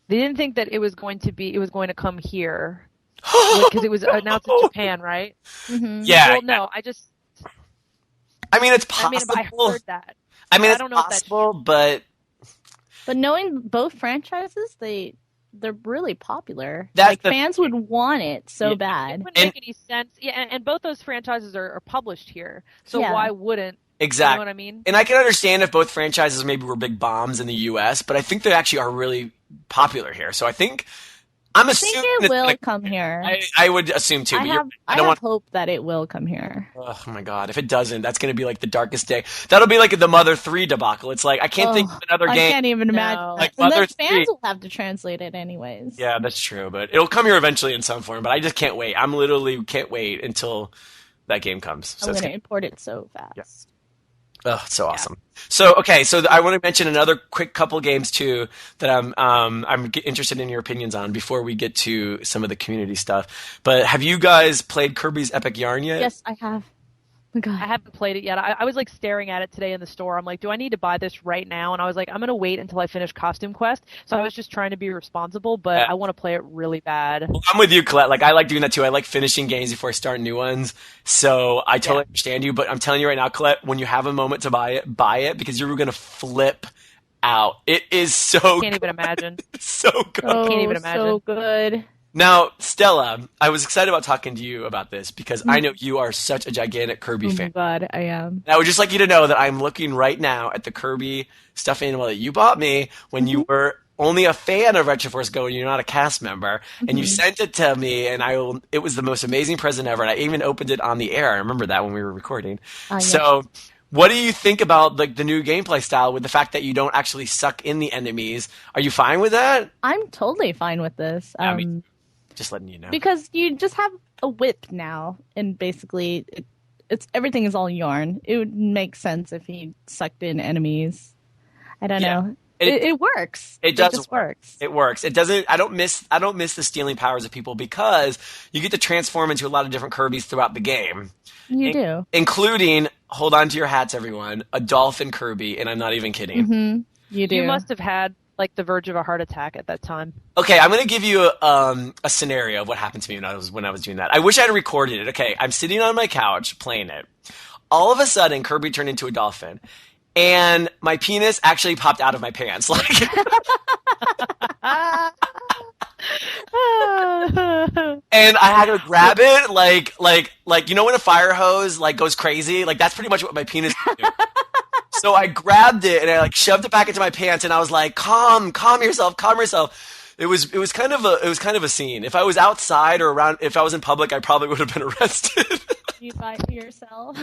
that it was going to come here because it was announced in Japan, right? Mm-hmm. Yeah. Well, no, I mean, it's possible. I heard that. I mean, I it's don't know if that's possible, but knowing both franchises, they're really popular. That's fans would want it so bad. It wouldn't make any sense. Yeah, and both those franchises are published here, so Yeah. why wouldn't? exactly. You know what I mean? And I can understand if both franchises maybe were big bombs in the U.S., but I think they actually are really popular here. So I'm I think assuming it it's will gonna- come here. I would assume too. I But have I don't want. hope that it will come here. Oh my god! If it doesn't, that's going to be like the darkest day. That'll be like the Mother 3 debacle. It's like I can't think of another I game. can't even imagine. No. That. Like And then Mother fans 3. will have to translate it anyways. Yeah, that's true, but it'll come here eventually in some form. But I just can't wait. I'm literally can't wait until that game comes. So I'm it's going to import it so fast. Oh, it's so awesome. So, okay, so I want to mention another quick couple games too that I'm interested in your opinions on before we get to some of the community stuff. But have you guys played Kirby's Epic Yarn yet? Yes, I have. God. I haven't played it yet. I was like staring at it today in the store. I'm like, do I need to buy this right now? And I was like, I'm going to wait until I finish Costume Quest. So I was just trying to be responsible, but Yeah. I want to play it really bad. Well, I'm with you, Colette. Like, I like doing that too. I like finishing games before I start new ones. So I totally understand you. But I'm telling you right now, Colette, when you have a moment to buy it because you're going to flip out. It is so Can't even imagine. so good. Oh, Can't even imagine. so good. Now, Stella, I was excited about talking to you about this because I know you are such a gigantic Kirby Oh my fan. God, I am. And I would just like you to know that I'm looking right now at the Kirby stuffed animal that you bought me when you were only a fan of Retroforce Go and you're not a cast member. And you sent it to me, and it was the most amazing present ever. And I even opened it on the air. I remember that when we were recording. Yes. So, what do you think about like the new gameplay style with the fact that you don't actually suck in the enemies? Are you fine with that? I'm totally fine with this. I mean, just letting you know. Because you just have a whip now, and basically, it's everything is all yarn. It would make sense if he sucked in enemies. I don't know. It works. It does. It just works. It works. It doesn't. I don't miss the stealing powers of people because you get to transform into a lot of different Kirbys throughout the game. You do. Including, hold on to your hats, everyone, a dolphin Kirby, and I'm not even kidding. Mm-hmm. You do. You must have had like the verge of a heart attack at that time. Okay, I'm going to give you a scenario of what happened to me when I was doing that. I wish I had recorded it. Okay, I'm sitting on my couch playing it. All of a sudden, Kirby turned into a dolphin, and my penis actually popped out of my pants. Like, and I had to grab it, like you know when a fire hose like goes crazy, like that's pretty much what my penis did. So I grabbed it and I like shoved it back into my pants, and I was like, calm yourself, calm yourself. It was kind of a scene. If I was outside or around, if I was in public, I probably would have been arrested. You bite yourself.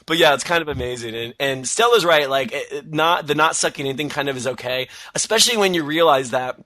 But yeah, it's kind of amazing. And Stella's right. Like, not sucking anything kind of is okay, especially when you realize that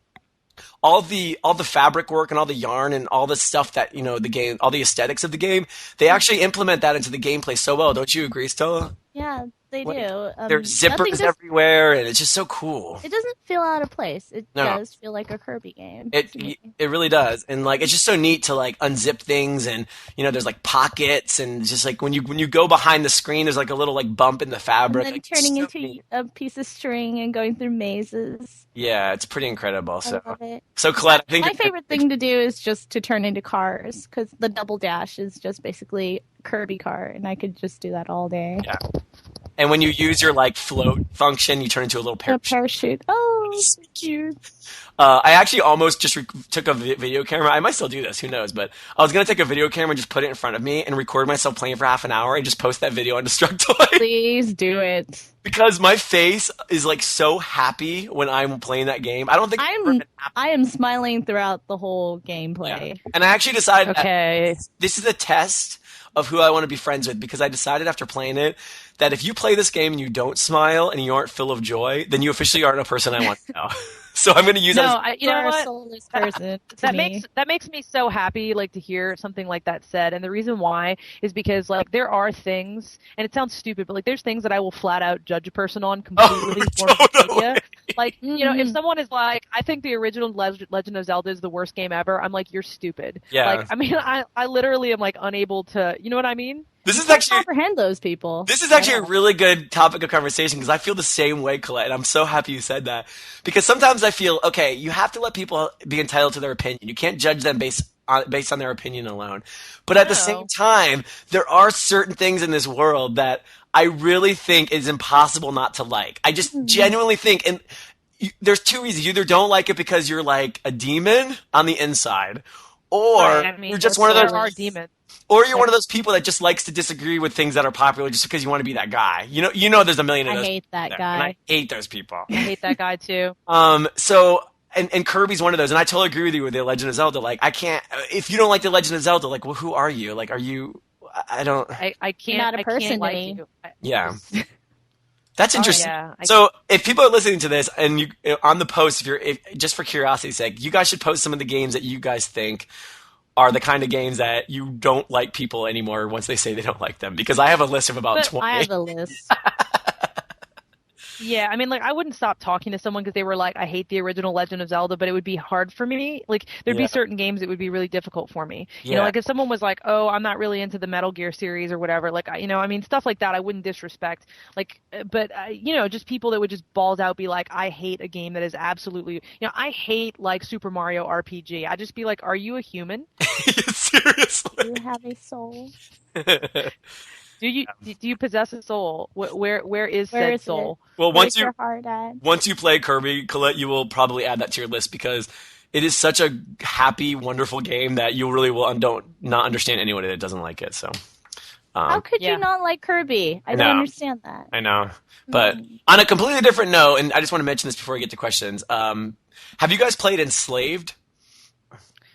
all the fabric work and all the yarn and all the stuff that, you know, the game, all the aesthetics of the game, they actually implement that into the gameplay so well. Don't you agree, Stella? Yeah, they do. There's zippers everywhere, and it's just so cool. It doesn't feel out of place. It No. does feel like a Kirby game. It really does, and like it's just so neat to like unzip things, and you know there's like pockets, and just like when you go behind the screen, there's like a little like bump in the fabric, And then like, turning so into neat. a piece of string and going through mazes. Yeah, it's pretty incredible. I So, love it. Colette, I think My favorite thing to do is just to turn into cars, because the double dash is just basically Kirby car, and I could just do that all day. Yeah. And when you use your like float function, you turn into a little A parachute. parachute. Oh, so cute. I actually almost just took a video camera. I might still do this, who knows? But I was gonna take a video camera and just put it in front of me and record myself playing for half an hour and just post that video on Destructoid. Please do it. Because my face is like so happy when I'm playing that game. I don't think I've ever been happy. I am smiling throughout the whole gameplay. Yeah. And I actually decided Okay. that this is a test of who I want to be friends with, because I decided after playing it that if you play this game and you don't smile and you aren't full of joy, then you officially aren't a person I want to know. So I'm going to use No, that as you know You're a what? soulless person. to That me. makes me so happy, like, to hear something like that said. And the reason why is because, like, there are things, and it sounds stupid, but like there's things that I will flat out judge a person on completely for totally. media. Like, you know, if someone is like, I think the original Legend of Zelda is the worst game ever, I'm like, you're stupid. Yeah. Like, I mean, I literally am like unable to, you know what I mean? This is I actually comprehend those people. This is actually a really good topic of conversation, because I feel the same way, Colette, and I'm so happy you said that. Because sometimes I feel, okay, you have to let people be entitled to their opinion. You can't judge them based on their opinion alone. But at the same time, there are certain things in this world that I really think is impossible not to like. I just genuinely think, and there's two reasons. You either don't like it because you're like a demon on the inside, or Right, I mean, you're just one of those there are demons. Or you're one of those people that just likes to disagree with things that are popular just because you want to be that guy. You know there's a million of I those. hate that there, guy. and I hate those people. I hate that guy too. So and Kirby's one of those, and I totally agree with you with the Legend of Zelda. Like, I can't, if you don't like the Legend of Zelda, like, well, who are you? Like, are you? I don't. I can't. Not a I person can't to like me. you. Yeah. That's interesting. yeah, So, if people are listening to this, and you on the post, if just for curiosity's sake, you guys should post some of the games that you guys think are the kind of games that you don't like people anymore once they say they don't like them. Because I have a list of about 20. I have a list. Yeah, I mean, like, I wouldn't stop talking to someone because they were like, I hate the original Legend of Zelda, but it would be hard for me. Like, there'd be Yeah. certain games that would be really difficult for me. Yeah. Like if someone was like, oh, I'm not really into the Metal Gear series or whatever, like, I mean, stuff like that, I wouldn't disrespect. Like, but, just people that would just balls out be like, I hate a game that is absolutely, I hate like Super Mario RPG. I'd just be like, are you a human? Seriously. You have a soul. Do you possess a soul? Where is Where said is it? soul? Well, Where's your heart at? once you play Kirby, Colette, you will probably add that to your list because it is such a happy, wonderful game that you really will don't not understand anyone that doesn't like it. So, How could Yeah. you not like Kirby? I know. don't understand that. I know. But on a completely different note, and I just want to mention this before we get to questions. Have you guys played Enslaved?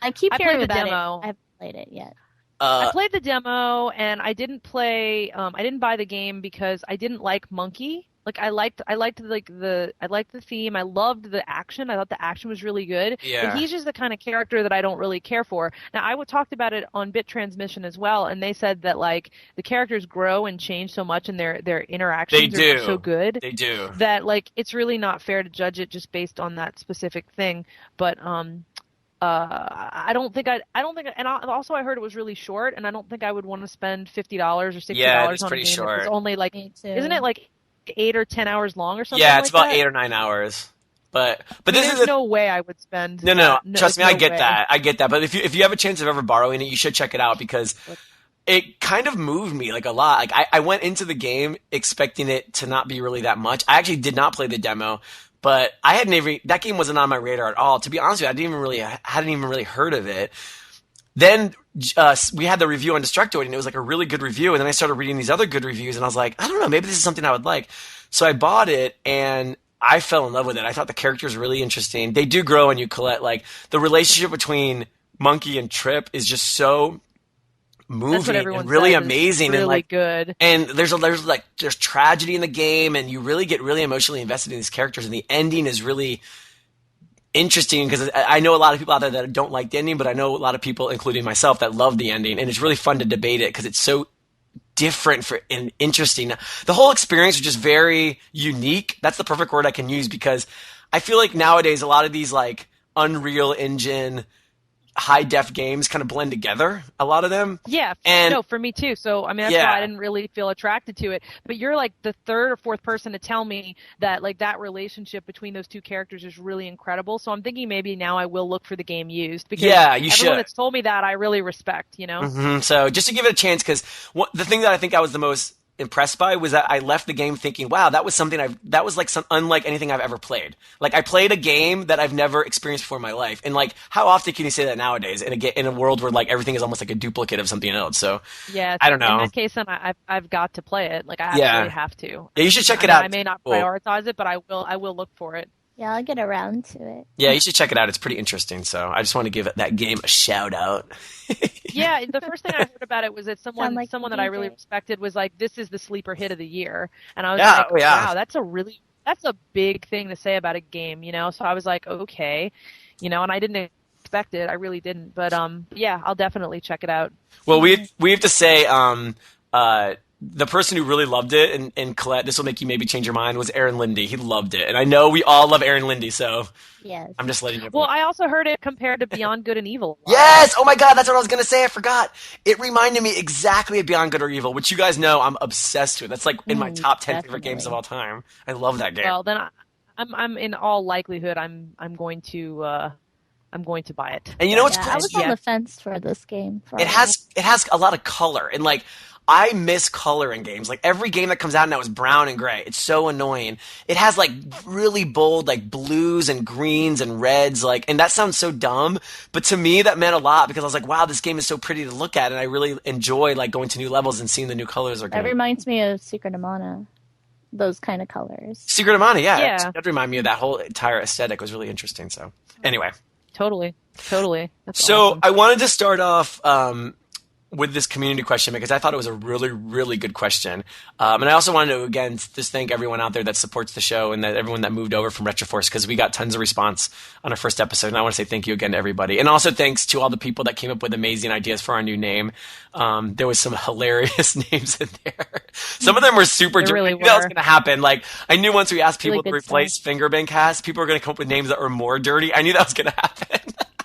I keep I hearing played the about demo. it. I haven't played it yet. I played the demo and I didn't play. I didn't buy the game because I didn't like Monkey. Like I liked the theme. I loved the action. I thought the action was really good. Yeah. But he's just the kind of character that I don't really care for. Now talked about it on Bit Transmission as well, and they said that like the characters grow and change so much, and their interactions They are do. so good They do. that like it's really not fair to judge it just based on that specific thing. But I don't think, and also I heard it was really short, and I don't think I would want to spend $50 or $60 Yeah, it's on a pretty game that was short. only like, Me too. isn't it like 8 or 10 hours long or something? Yeah, it's like about that? 8 or 9 hours. But I mean, this there's is no way I would spend. no. that. Trust me, there's I no get way. that. I get that. But if you have a chance of ever borrowing it, you should check it out because it kind of moved me like a lot. Like I went into the game expecting it to not be really that much. I actually did not play the demo, but I hadn't even that game wasn't on my radar at all. To be honest with you, hadn't even really heard of it. Then we had the review on Destructoid, and it was like a really good review. And then I started reading these other good reviews, and I was like, I don't know, maybe this is something I would like. So I bought it, and I fell in love with it. I thought the characters were really interesting. They do grow on you, Colette. Like the relationship between Monkey and Trip is just so That's what moving everyone and really says is amazing, really and like good. and there's tragedy in the game, and you really get really emotionally invested in these characters, and the ending is really interesting because I know a lot of people out there that don't like the ending, but I know a lot of people, including myself, that love the ending, and it's really fun to debate it because it's so different and interesting. The whole experience is just very unique. That's the perfect word I can use because I feel like nowadays a lot of these like Unreal Engine high def games kind of blend together, a lot of them. Yeah, And- no, for me too. So I mean, that's Yeah. why I didn't really feel attracted to it. But you're like the third or fourth person to tell me that like that relationship between those two characters is really incredible. So I'm thinking maybe now I will look for the game used because Yeah, you everyone should. that's told me that I really respect. So just to give it a chance, because the thing that I think I was the most impressed by was that I left the game thinking, wow, that was something that was like unlike anything I've ever played. Like I played a game that I've never experienced before in my life. And like, how often can you say that nowadays in a world where like everything is almost like a duplicate of something else? So Yeah, I don't know. In that case, then I've got to play it. Like I Yeah. absolutely have to. Yeah, you should check it I mean, out. I may not Cool. prioritize it, but I will look for it. Yeah, I'll get around to it. Yeah, you should check it out. It's pretty interesting. So I just want to give that game a shout out. Yeah, the first thing I heard about it was that someone like that a I really DJ. respected was like, this is the sleeper hit of the year. And I was Yeah, like, oh, yeah. wow, that's a big thing to say about a game, So I was like, okay, and I didn't expect it. I really didn't. But yeah, I'll definitely check it out. Well, we have to say, the person who really loved it, and Colette, this will make you maybe change your mind, was Aaron Lindy. He loved it. And I know we all love Aaron Lindy, so Yes. I'm just letting you know. Well, I also heard it compared to Beyond Good and Evil. Yes! Oh my god, that's what I was gonna say, I forgot. It reminded me exactly of Beyond Good or Evil, which you guys know I'm obsessed with. That's like in my top 10 favorite games of all time. I love that game. Well, then I'm in all likelihood I'm going to buy it. And you know what's Yeah, cool? I was on the fence for this game. For a It has a lot of color, and like I miss color in games. Like every game that comes out now is brown and gray. It's so annoying. It has like really bold like blues and greens and reds, like, and that sounds so dumb, but to me that meant a lot because I was like, wow, this game is so pretty to look at, and I really enjoy like going to new levels and seeing the new colors are That good. reminds me of Secret of Mana. Those kind of colors. Secret of Mana, yeah, Yeah. that reminded me of that whole entire aesthetic. Was really interesting. So anyway, Totally. That's so awesome. I wanted to start off with this community question because I thought it was a really, really good question. And I also wanted to, again, just thank everyone out there that supports the show and that everyone that moved over from Retroforce because we got tons of response on our first episode. And I want to say thank you again to everybody. And also thanks to all the people that came up with amazing ideas for our new name. There was some hilarious names in there. Some of them were super They dirty. really I knew that was were. going to happen. Like, I knew once we asked people Really to good replace stuff. finger bang casts, people were going to come up with names that were more dirty. I knew that was going to happen.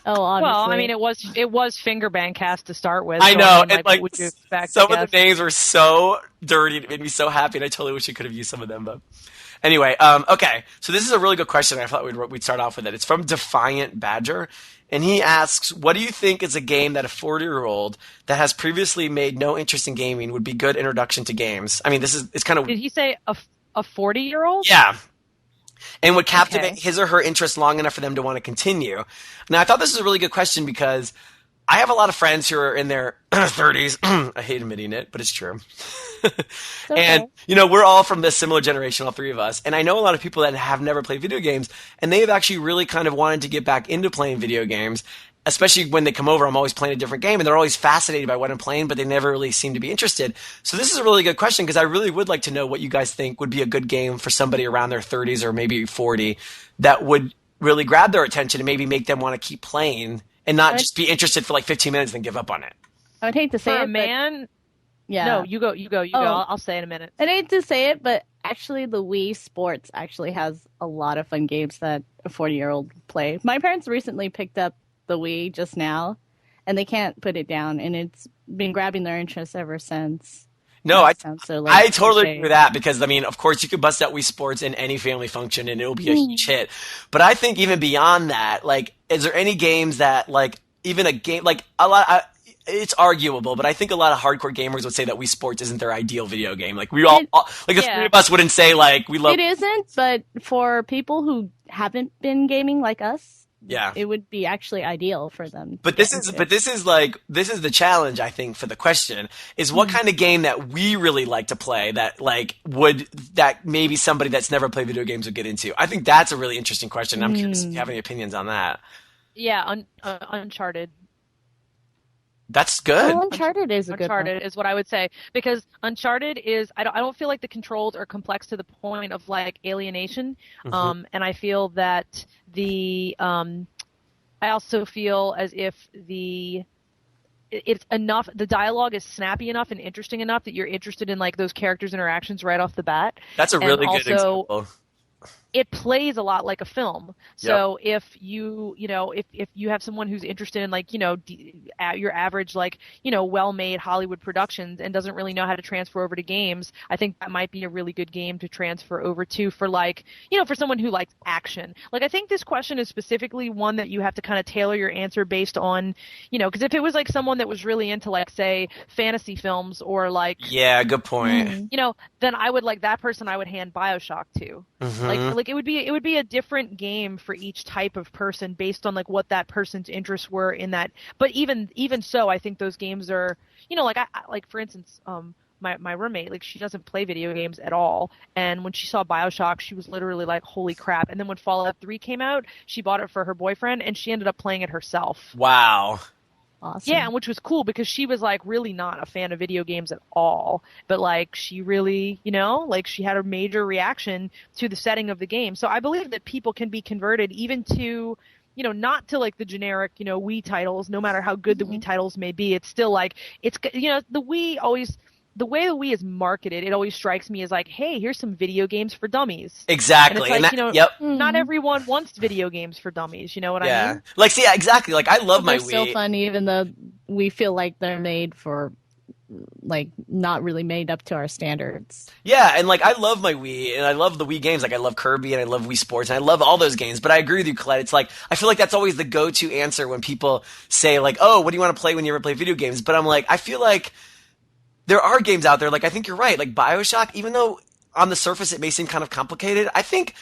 Oh, obviously. Well, I mean, it was finger bang cast to start with. I so, know. mean, And like, what would you expect? some I of the guess. names were so dirty. It made me so happy. And I totally wish we could have used some of them. But anyway, okay. So this is a really good question. I thought we'd start off with it. It's from Defiant Badger. And he asks, what do you think is a game that a 40-year-old that has previously made no interest in gaming would be good introduction to games? I mean, it's kind of, Did he say a 40-year-old? yeah. And would captivate Okay. his or her interest long enough for them to want to continue. Now, I thought this was a really good question because I have a lot of friends who are in their 30s. I hate admitting it, but it's true. okay. And, we're all from this similar generation, all three of us. And I know a lot of people that have never played video games, and they've actually really kind of wanted to get back into playing video games, especially when they come over. I'm always playing a different game, and they're always fascinated by what I'm playing, but they never really seem to be interested. So this is a really good question because I really would like to know what you guys think would be a good game for somebody around their 30s or maybe 40 that would really grab their attention and maybe make them want to keep playing and not just be interested for like 15 minutes and then give up on it. I would hate to say For it, a man, yeah. no, you go. I'll say in a minute. I'd hate to say it, but actually the Wii Sports actually has a lot of fun games that a 40-year-old play. My parents recently picked up the Wii just now, and they can't put it down, and it's been grabbing their interest ever since. No, I totally cliche. agree with that because, I mean, of course, you could bust out Wii Sports in any family function and it'll be a huge hit. But I think even beyond that, like, is there any games that, like, even a game, like, it's arguable, but I think a lot of hardcore gamers would say that Wii Sports isn't their ideal video game. Like, like, the three of us wouldn't say, like, we love it. Isn't, but for people who haven't been gaming like us, yeah, it would be actually ideal for them. But this is the challenge, I think, for the question is what kind of game that we really like to play that that maybe somebody that's never played video games would get into. I think that's a really interesting question. I'm curious if you have any opinions on that. Yeah, Uncharted. That's good. Oh, Uncharted is a good one. Uncharted is what I would say because Uncharted is I don't feel like the controls are complex to the point of like alienation, and I feel that I also feel as if it's enough. The dialogue is snappy enough and interesting enough that you're interested in like those characters' interactions right off the bat. That's a really good example. It plays a lot like a film. So if you have someone who's interested in like, your average, like, well-made Hollywood productions and doesn't really know how to transfer over to games, I think that might be a really good game to transfer over to for like, for someone who likes action. Like, I think this question is specifically one that you have to kind of tailor your answer based on, because if it was like someone that was really into like, say, fantasy films or like, yeah, good point. then I would like that person I would hand BioShock to. Like it would be a different game for each type of person based on like what that person's interests were in that. But even so, I think those games are, like I like for instance, my roommate, like she doesn't play video games at all, and when she saw BioShock, she was literally like, holy crap. And then when Fallout 3 came out, she bought it for her boyfriend and she ended up playing it herself. Wow. Awesome. Yeah, which was cool because she was like really not a fan of video games at all, but like she really, like she had a major reaction to the setting of the game. So I believe that people can be converted even to, not to like the generic, Wii titles, no matter how good the Wii titles may be. It's still like, it's, the Wii always, the way the Wii is marketed, it always strikes me as like, hey, here's some video games for dummies. Exactly. And it's like, yep. Not everyone wants video games for dummies. You know what I mean? Like, see, yeah, exactly. Like, I love my They're Wii. still fun, even though we feel like they're made for, like, not really made up to our standards. Yeah, and like, I love my Wii, and I love the Wii games. Like, I love Kirby, and I love Wii Sports, and I love all those games. But I agree with you, Colette. It's like, I feel like that's always the go-to answer when people say, like, oh, what do you want to play when you ever play video games? But I'm like, I feel like there are games out there, like, I think you're right, like BioShock, even though on the surface it may seem kind of complicated, I think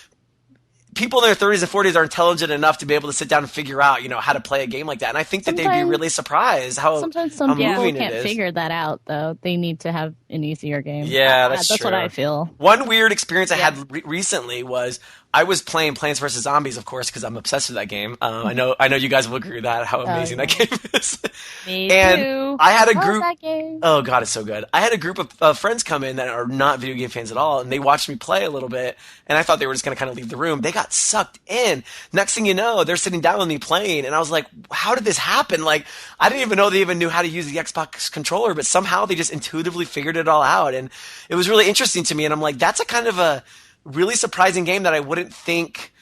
people in their 30s and 40s are intelligent enough to be able to sit down and figure out, how to play a game like that. And I think that they'd be really surprised how sometimes some people moving can't it is. figure that out, though. They need to have an easier game. Yeah, that's That's true. what I feel. One weird experience I had recently was I was playing Plants vs Zombies, of course, because I'm obsessed with that game. I know you guys will agree with that. How amazing that game is. Me And too. I had a Love group. that game. Oh god, it's so good. I had a group of friends come in that are not video game fans at all, and they watched me play a little bit, and I thought they were just going to kind of leave the room. They got sucked in. Next thing you know, they're sitting down with me playing, and I was like, "How did this happen?" Like, I didn't even know they even knew how to use the Xbox controller, but somehow they just intuitively figured it all out, and it was really interesting to me. And I'm like, that's a kind of a really surprising game that I wouldn't think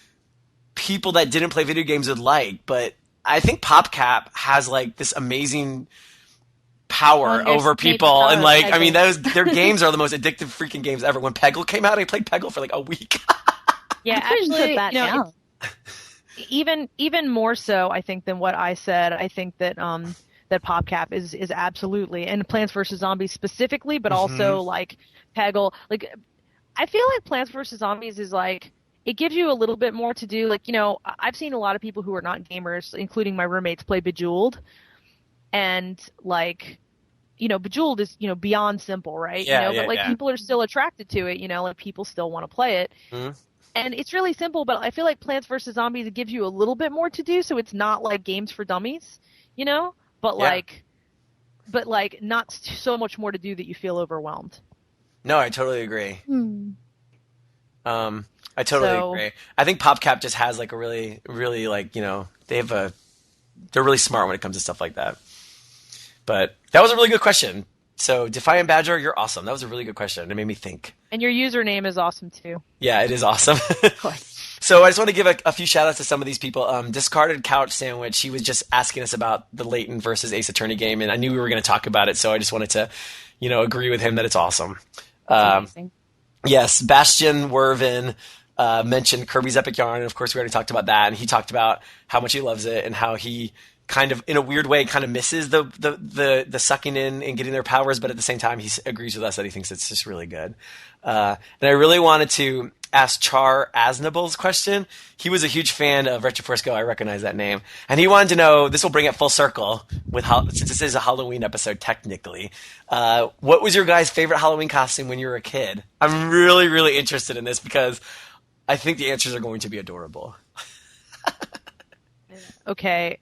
people that didn't play video games would like, but I think PopCap has like this amazing power over people, and like, I mean, their games are the most addictive freaking games ever. When Peggle came out, I played Peggle for like a week. Yeah, couldn't put actually, that down. even more so, I think, than what I said. I think that that PopCap is absolutely, and Plants vs Zombies specifically, but also like Peggle. Like, I feel like Plants vs Zombies is like, it gives you a little bit more to do. Like, I've seen a lot of people who are not gamers, including my roommates, play Bejeweled, and like, Bejeweled is, beyond simple, right? Yeah, but like, people are still attracted to it, like people still want to play it. Mhm. And it's really simple, but I feel like Plants vs Zombies, it gives you a little bit more to do, so it's not like games for dummies, but like not so much more to do that you feel overwhelmed. No, I totally agree. I totally agree. I think PopCap just has like a really, really like, they're really smart when it comes to stuff like that. But that was a really good question. So, Defiant Badger, you're awesome. That was a really good question. It made me think. And your username is awesome too. Yeah, it is awesome. Of course. So I just want to give a few shout outs to some of these people. Discarded Couch Sandwich, he was just asking us about the Leighton versus Ace Attorney game, and I knew we were going to talk about it, so I just wanted to, agree with him that it's awesome. Amazing. Yes, Bastian Wervin mentioned Kirby's Epic Yarn, and of course we already talked about that, and he talked about how much he loves it and how he kind of, in a weird way, kind of misses the sucking in and getting their powers, but at the same time he agrees with us that he thinks it's just really good. And I really wanted to ask Char Aznable's question. He was a huge fan of Retro Force Go. I recognize that name. And he wanted to know, this will bring it full circle, since this is a Halloween episode technically, what was your guys' favorite Halloween costume when you were a kid? I'm really, really interested in this because I think the answers are going to be adorable. Okay.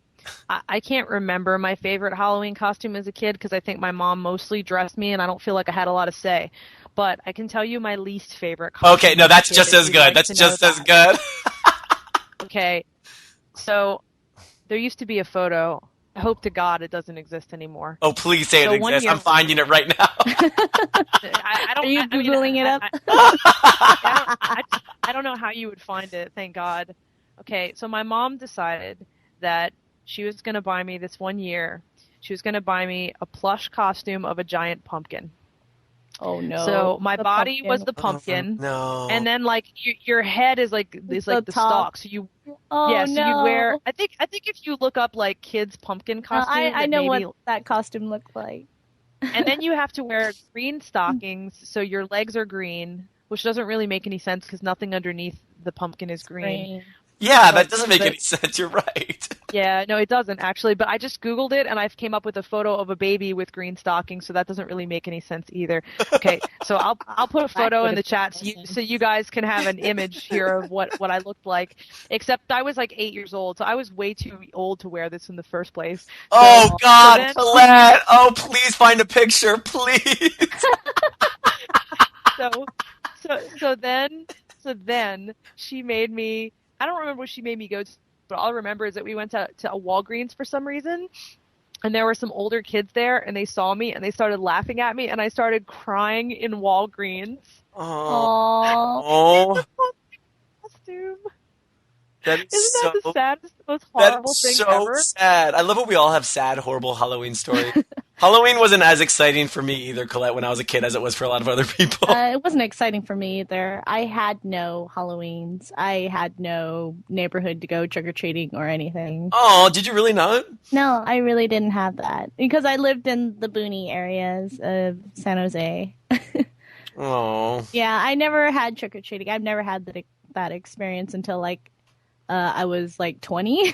I can't remember my favorite Halloween costume as a kid because I think my mom mostly dressed me and I don't feel like I had a lot of say. But I can tell you my least favorite costume. Okay, no, that's just as good. That's just as good. Okay. So there used to be a photo. I hope to God it doesn't exist anymore. Oh, please say it exists. I'm finding it right now. Are you Googling it up? I don't know how you would find it, thank God. Okay, so my mom decided that she was going to buy me this one year. She was going to buy me a plush costume of a giant pumpkin. Oh no! So my body pumpkin. was the pumpkin, no. And then like your head is like the stalk. So you, so you wear. I think if you look up like kids pumpkin costumes, I know what that costume looked like. And then you have to wear green stockings, so your legs are green, which doesn't really make any sense because nothing underneath the pumpkin is green. Yeah, that doesn't make any sense. You're right. Yeah, no, it doesn't actually. But I just Googled it and I came up with a photo of a baby with green stockings, so that doesn't really make any sense either. Okay, so I'll put a photo in the chat so you guys can have an image here of what I looked like. Except I was like 8 years old, so I was way too old to wear this in the first place. Oh God, Colette! Oh, please find a picture, please. So then she made me. I don't remember what she made me go to, but all I remember is that we went to a Walgreens for some reason, and there were some older kids there, and they saw me, and they started laughing at me, and I started crying in Walgreens. Oh. Costume. Isn't that the saddest, most horrible thing ever? That's so sad. I love how we all have sad, horrible Halloween stories. Halloween wasn't as exciting for me either, Colette, when I was a kid as it was for a lot of other people. It wasn't exciting for me either. I had no Halloweens. I had no neighborhood to go trick-or-treating or anything. Oh, did you really not? No, I really didn't have that. Because I lived in the boony areas of San Jose. Oh. Yeah, I never had trick-or-treating. I've never had that experience until, like, I was like 20.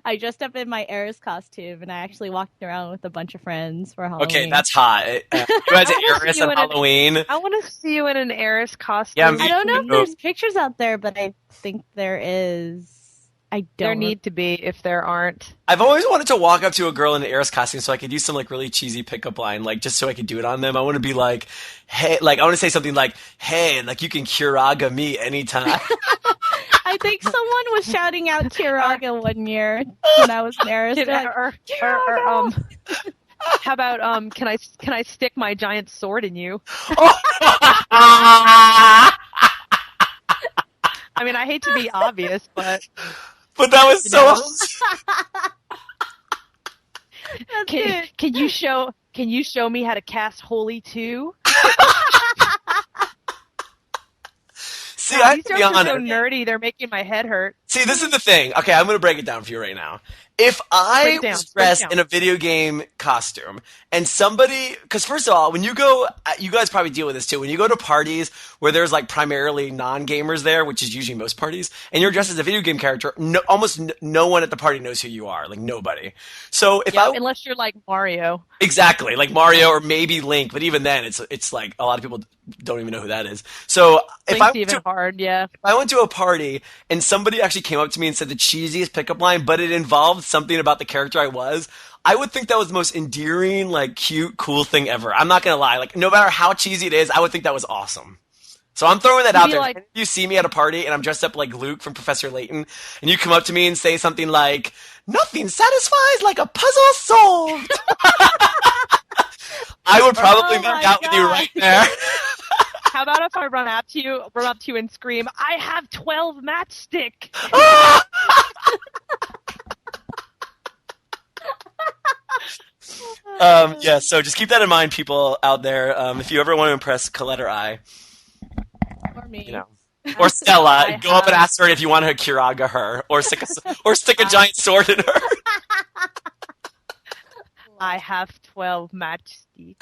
I dressed up in my Eris costume and I actually walked around with a bunch of friends for Halloween. Okay, that's hot. You guys at Eris on Halloween? I want to see you in an Eris costume. Yeah, I don't know if there's pictures out there, but I think there is. I don't. There need to be if there aren't. I've always wanted to walk up to a girl in an Eris costume so I could use some like really cheesy pickup line, like just so I could do it on them. I want to be like, hey, like I want to say something like, hey, like you can Kiraga me anytime. I think someone was shouting out Kiraga one year when I was in Eris. How about can I stick my giant sword in you? I mean, I hate to be obvious, but that was so. Can you show me how to cast Holy 2? See, I have these to be jokes honest. are so nerdy, they're making my head hurt. See, this is the thing. Okay, I'm going to break it down for you right now. If I was dressed in a video game costume and somebody, because first of all, when you go, you guys probably deal with this too, when you go to parties where there's like primarily non-gamers there, which is usually most parties, and you're dressed as a video game character, almost no one at the party knows who you are, like nobody. So if unless you're like Mario. Exactly, like Mario or maybe Link, but even then it's like a lot of people don't even know who that is. So if I went to a party and somebody actually came up to me and said the cheesiest pickup line, but it involved something about the character I was, I would think that was the most endearing, like cute, cool thing ever. I'm not gonna lie, like no matter how cheesy it is, I would think that was awesome. So I'm throwing that out there. Like, if you see me at a party and I'm dressed up like Luke from Professor Layton, and you come up to me and say something like, "Nothing satisfies like a puzzle solved," I would probably make out with you right there. How about if I run up to you and scream, "I have 12 matchstick." Yeah, so just keep that in mind, people out there. If you ever want to impress Colette or I, or me, you know, or Stella, go up and ask her if you want to Kiraga her, or stick a giant sword in her. I have 12 matchsticks.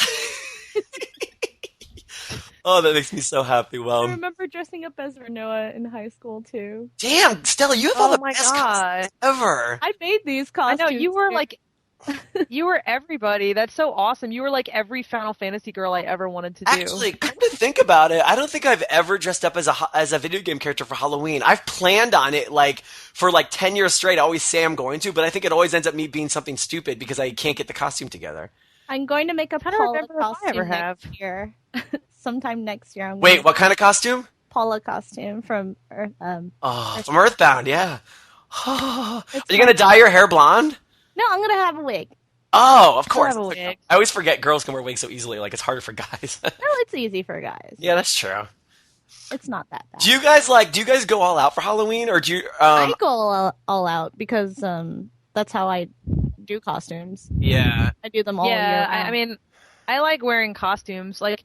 Oh, that makes me so happy. Well, I remember dressing up as Renoa in high school too. Damn, Stella, you have all the best costumes ever. I made these costumes. I know you were like. You were everybody. That's so awesome. You were like every Final Fantasy girl I ever wanted to do. Actually, come to think about it, I don't think I've ever dressed up as a video game character for Halloween. I've planned on it like for like 10 years straight. I always say I'm going to, but I think it always ends up me being something stupid because I can't get the costume together. I'm going to make a Paula costume next year. Sometime next year. Wait, what kind of costume? Paula costume from from Earthbound, yeah. Are you going to dye your hair blonde? No, I'm going to have a wig. Oh, of course. I always forget girls can wear wigs so easily. Like, it's harder for guys. No, it's easy for guys. Yeah, that's true. It's not that bad. Do you guys go all out for Halloween, or do you... I go all out because that's how I do costumes. Yeah. I do them all year round. I mean... I like wearing costumes. Like,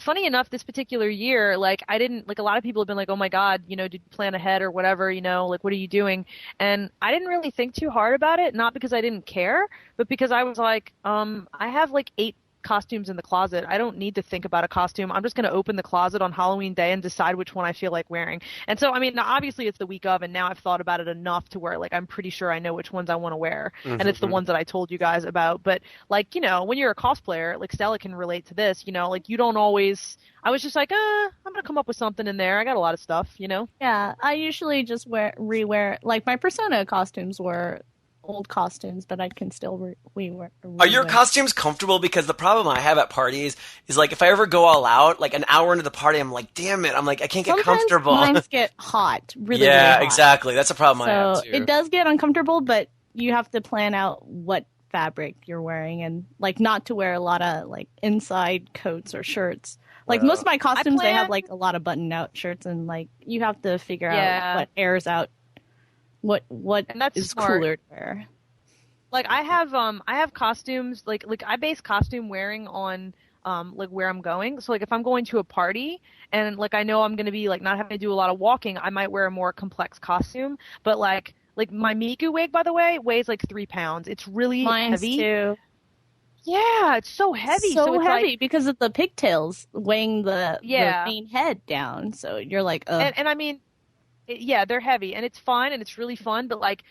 funny enough, this particular year, like, I didn't, like, a lot of people have been like, oh my God, you know, did you plan ahead or whatever, you know, like, what are you doing? And I didn't really think too hard about it, not because I didn't care, but because I was like, I have like 8 costumes in the closet. I don't need to think about a costume. I'm just going to open the closet on Halloween day and decide which one I feel like wearing. And so, I mean, now obviously it's the week of, and now I've thought about it enough to where, like, I'm pretty sure I know which ones I want to wear. Mm-hmm. And it's the ones that I told you guys about. But, like, you know, when you're a cosplayer, like, Stella can relate to this, you know, like, you don't always... I was just like, I'm going to come up with something in there. I got a lot of stuff, you know? Yeah, I usually just rewear... Like, my Persona costumes were... old costumes, but I can still rewear. Are your costumes comfortable? Because the problem I have at parties is, like, if I ever go all out, like, an hour into the party, I'm like, damn it, I'm like, I can't get comfortable. Sometimes mine get hot, really Yeah, hot. Exactly. That's a problem I have, too. It does get uncomfortable, but you have to plan out what fabric you're wearing and, like, not to wear a lot of, like, inside coats or shirts. Like, most of my costumes, they have, like, a lot of button-out shirts, and, like, you have to figure out what airs out. What and that's is smart. Cooler to wear. Like I have costumes like I base costume wearing on like where I'm going. So like if I'm going to a party and like I know I'm gonna be like not having to do a lot of walking, I might wear a more complex costume. But like my Miku wig, by the way, weighs like 3 pounds. It's really heavy. Too. Yeah, it's so heavy. So it's heavy like, because of the pigtails weighing the main head down. So you're like, and I mean. Yeah, they're heavy, and it's fun, and it's really fun. But like,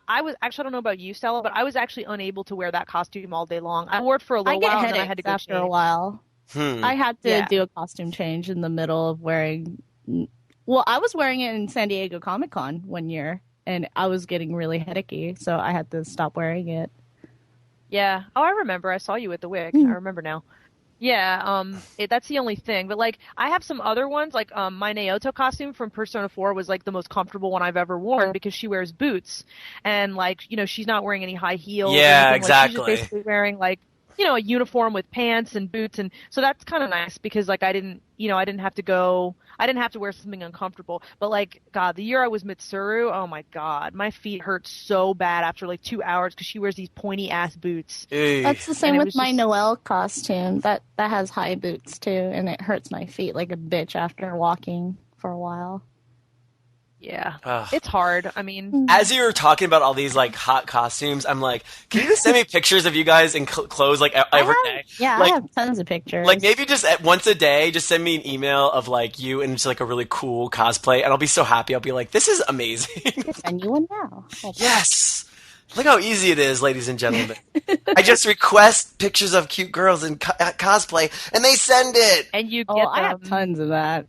I was actually, I don't know about you, Stella, but I was actually unable to wear that costume all day long. I wore it for a I little get while, and then I headaches had to go after a change. while. I had to Yeah. do a costume change in the middle of wearing. Well, I was wearing it in San Diego Comic-Con one year, and I was getting really headachy, so I had to stop wearing it. Yeah. Oh, I remember. I saw you at the WIC. I remember now. Yeah, that's the only thing. But like, I have some other ones. Like, my Naoto costume from Persona 4 was like the most comfortable one I've ever worn because she wears boots, and like, she's not wearing any high heels or Yeah, anything. Like, she's just exactly. basically wearing like, a uniform with pants and boots, and so that's kind of nice because like I didn't have to wear something uncomfortable. But like, God, the year I was Mitsuru, oh my God, my feet hurt so bad after like 2 hours because she wears these pointy ass boots. That's the same And it with was my just- Noelle costume. That has high boots too, and it hurts my feet like a bitch after walking for a while. Yeah, Ugh. it's hard. I mean, As you were talking about all these like hot costumes, I'm like, can you just send me pictures of you guys in clothes like every day? Yeah, Like, I have tons of pictures. like maybe just once a day, just send me an email of like you and just like a really cool cosplay, and I'll be so happy. I'll be like, this is amazing. I'll send you one now. Yes. Look how easy it is, ladies and gentlemen. I just request pictures of cute girls in cosplay, and they send it. and you Oh, get I have them. tons of that.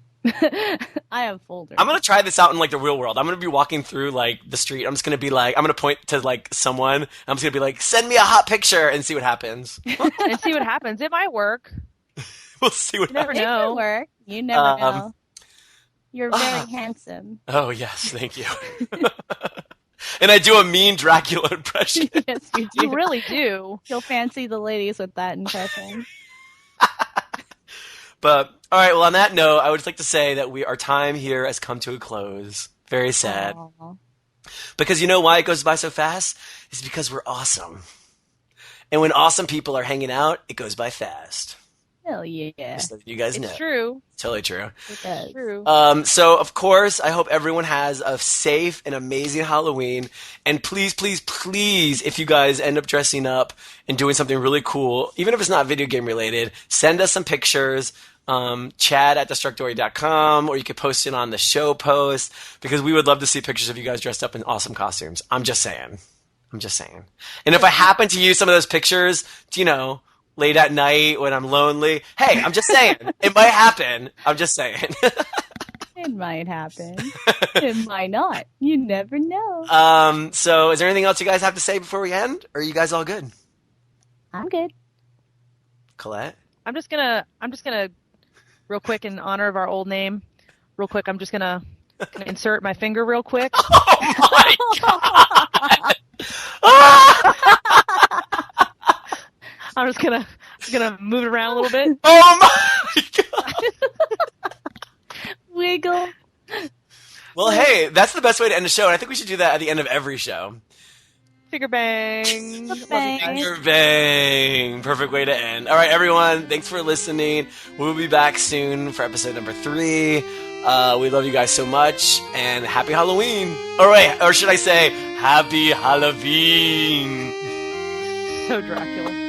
I have folders. I'm gonna try this out in like the real world. I'm gonna be walking through like the street. I'm just gonna be like, I'm gonna point to like someone. I'm just gonna be like, send me a hot picture and see what happens. and see what happens. It might work. We'll see what You never happens. It know. could work. You never know. You're very ah. handsome. Oh yes, thank you. And I do a mean Dracula impression. Yes, you do. You really do. You'll fancy the ladies with that impression. But all right, well on that note, I would just like to say that our time here has come to a close. Very sad. Aww. Because you know why it goes by so fast? It's because we're awesome. And when awesome people are hanging out, it goes by fast. Hell yeah. Just so you guys know. It's true. Totally true. It does. True. So, of course, I hope everyone has a safe and amazing Halloween. And please, please, please, if you guys end up dressing up and doing something really cool, even if it's not video game related, send us some pictures. Chad@destructory.com, or you could post it on the show post, because we would love to see pictures of you guys dressed up in awesome costumes. I'm just saying. And if I happen to use some of those pictures, late at night when I'm lonely, hey, I'm just saying. It might happen. I'm just saying. It might happen. It might not. You never know. So is there anything else you guys have to say before we end? Or are you guys all good? I'm good. Colette? I'm just gonna real quick in honor of our old name. Real quick, I'm just gonna insert my finger real quick. Oh my God! I'm just gonna move it around a little bit. Oh my God! Wiggle. Well, hey, that's the best way to end a show, and I think we should do that at the end of every show. Finger bang. Love you Bang. guys. Finger bang. Perfect way to end. All right, everyone, thanks for listening. We'll be back soon for episode number 3. We love you guys so much, and happy Halloween. Or should I say, happy Halloween. So Dracula.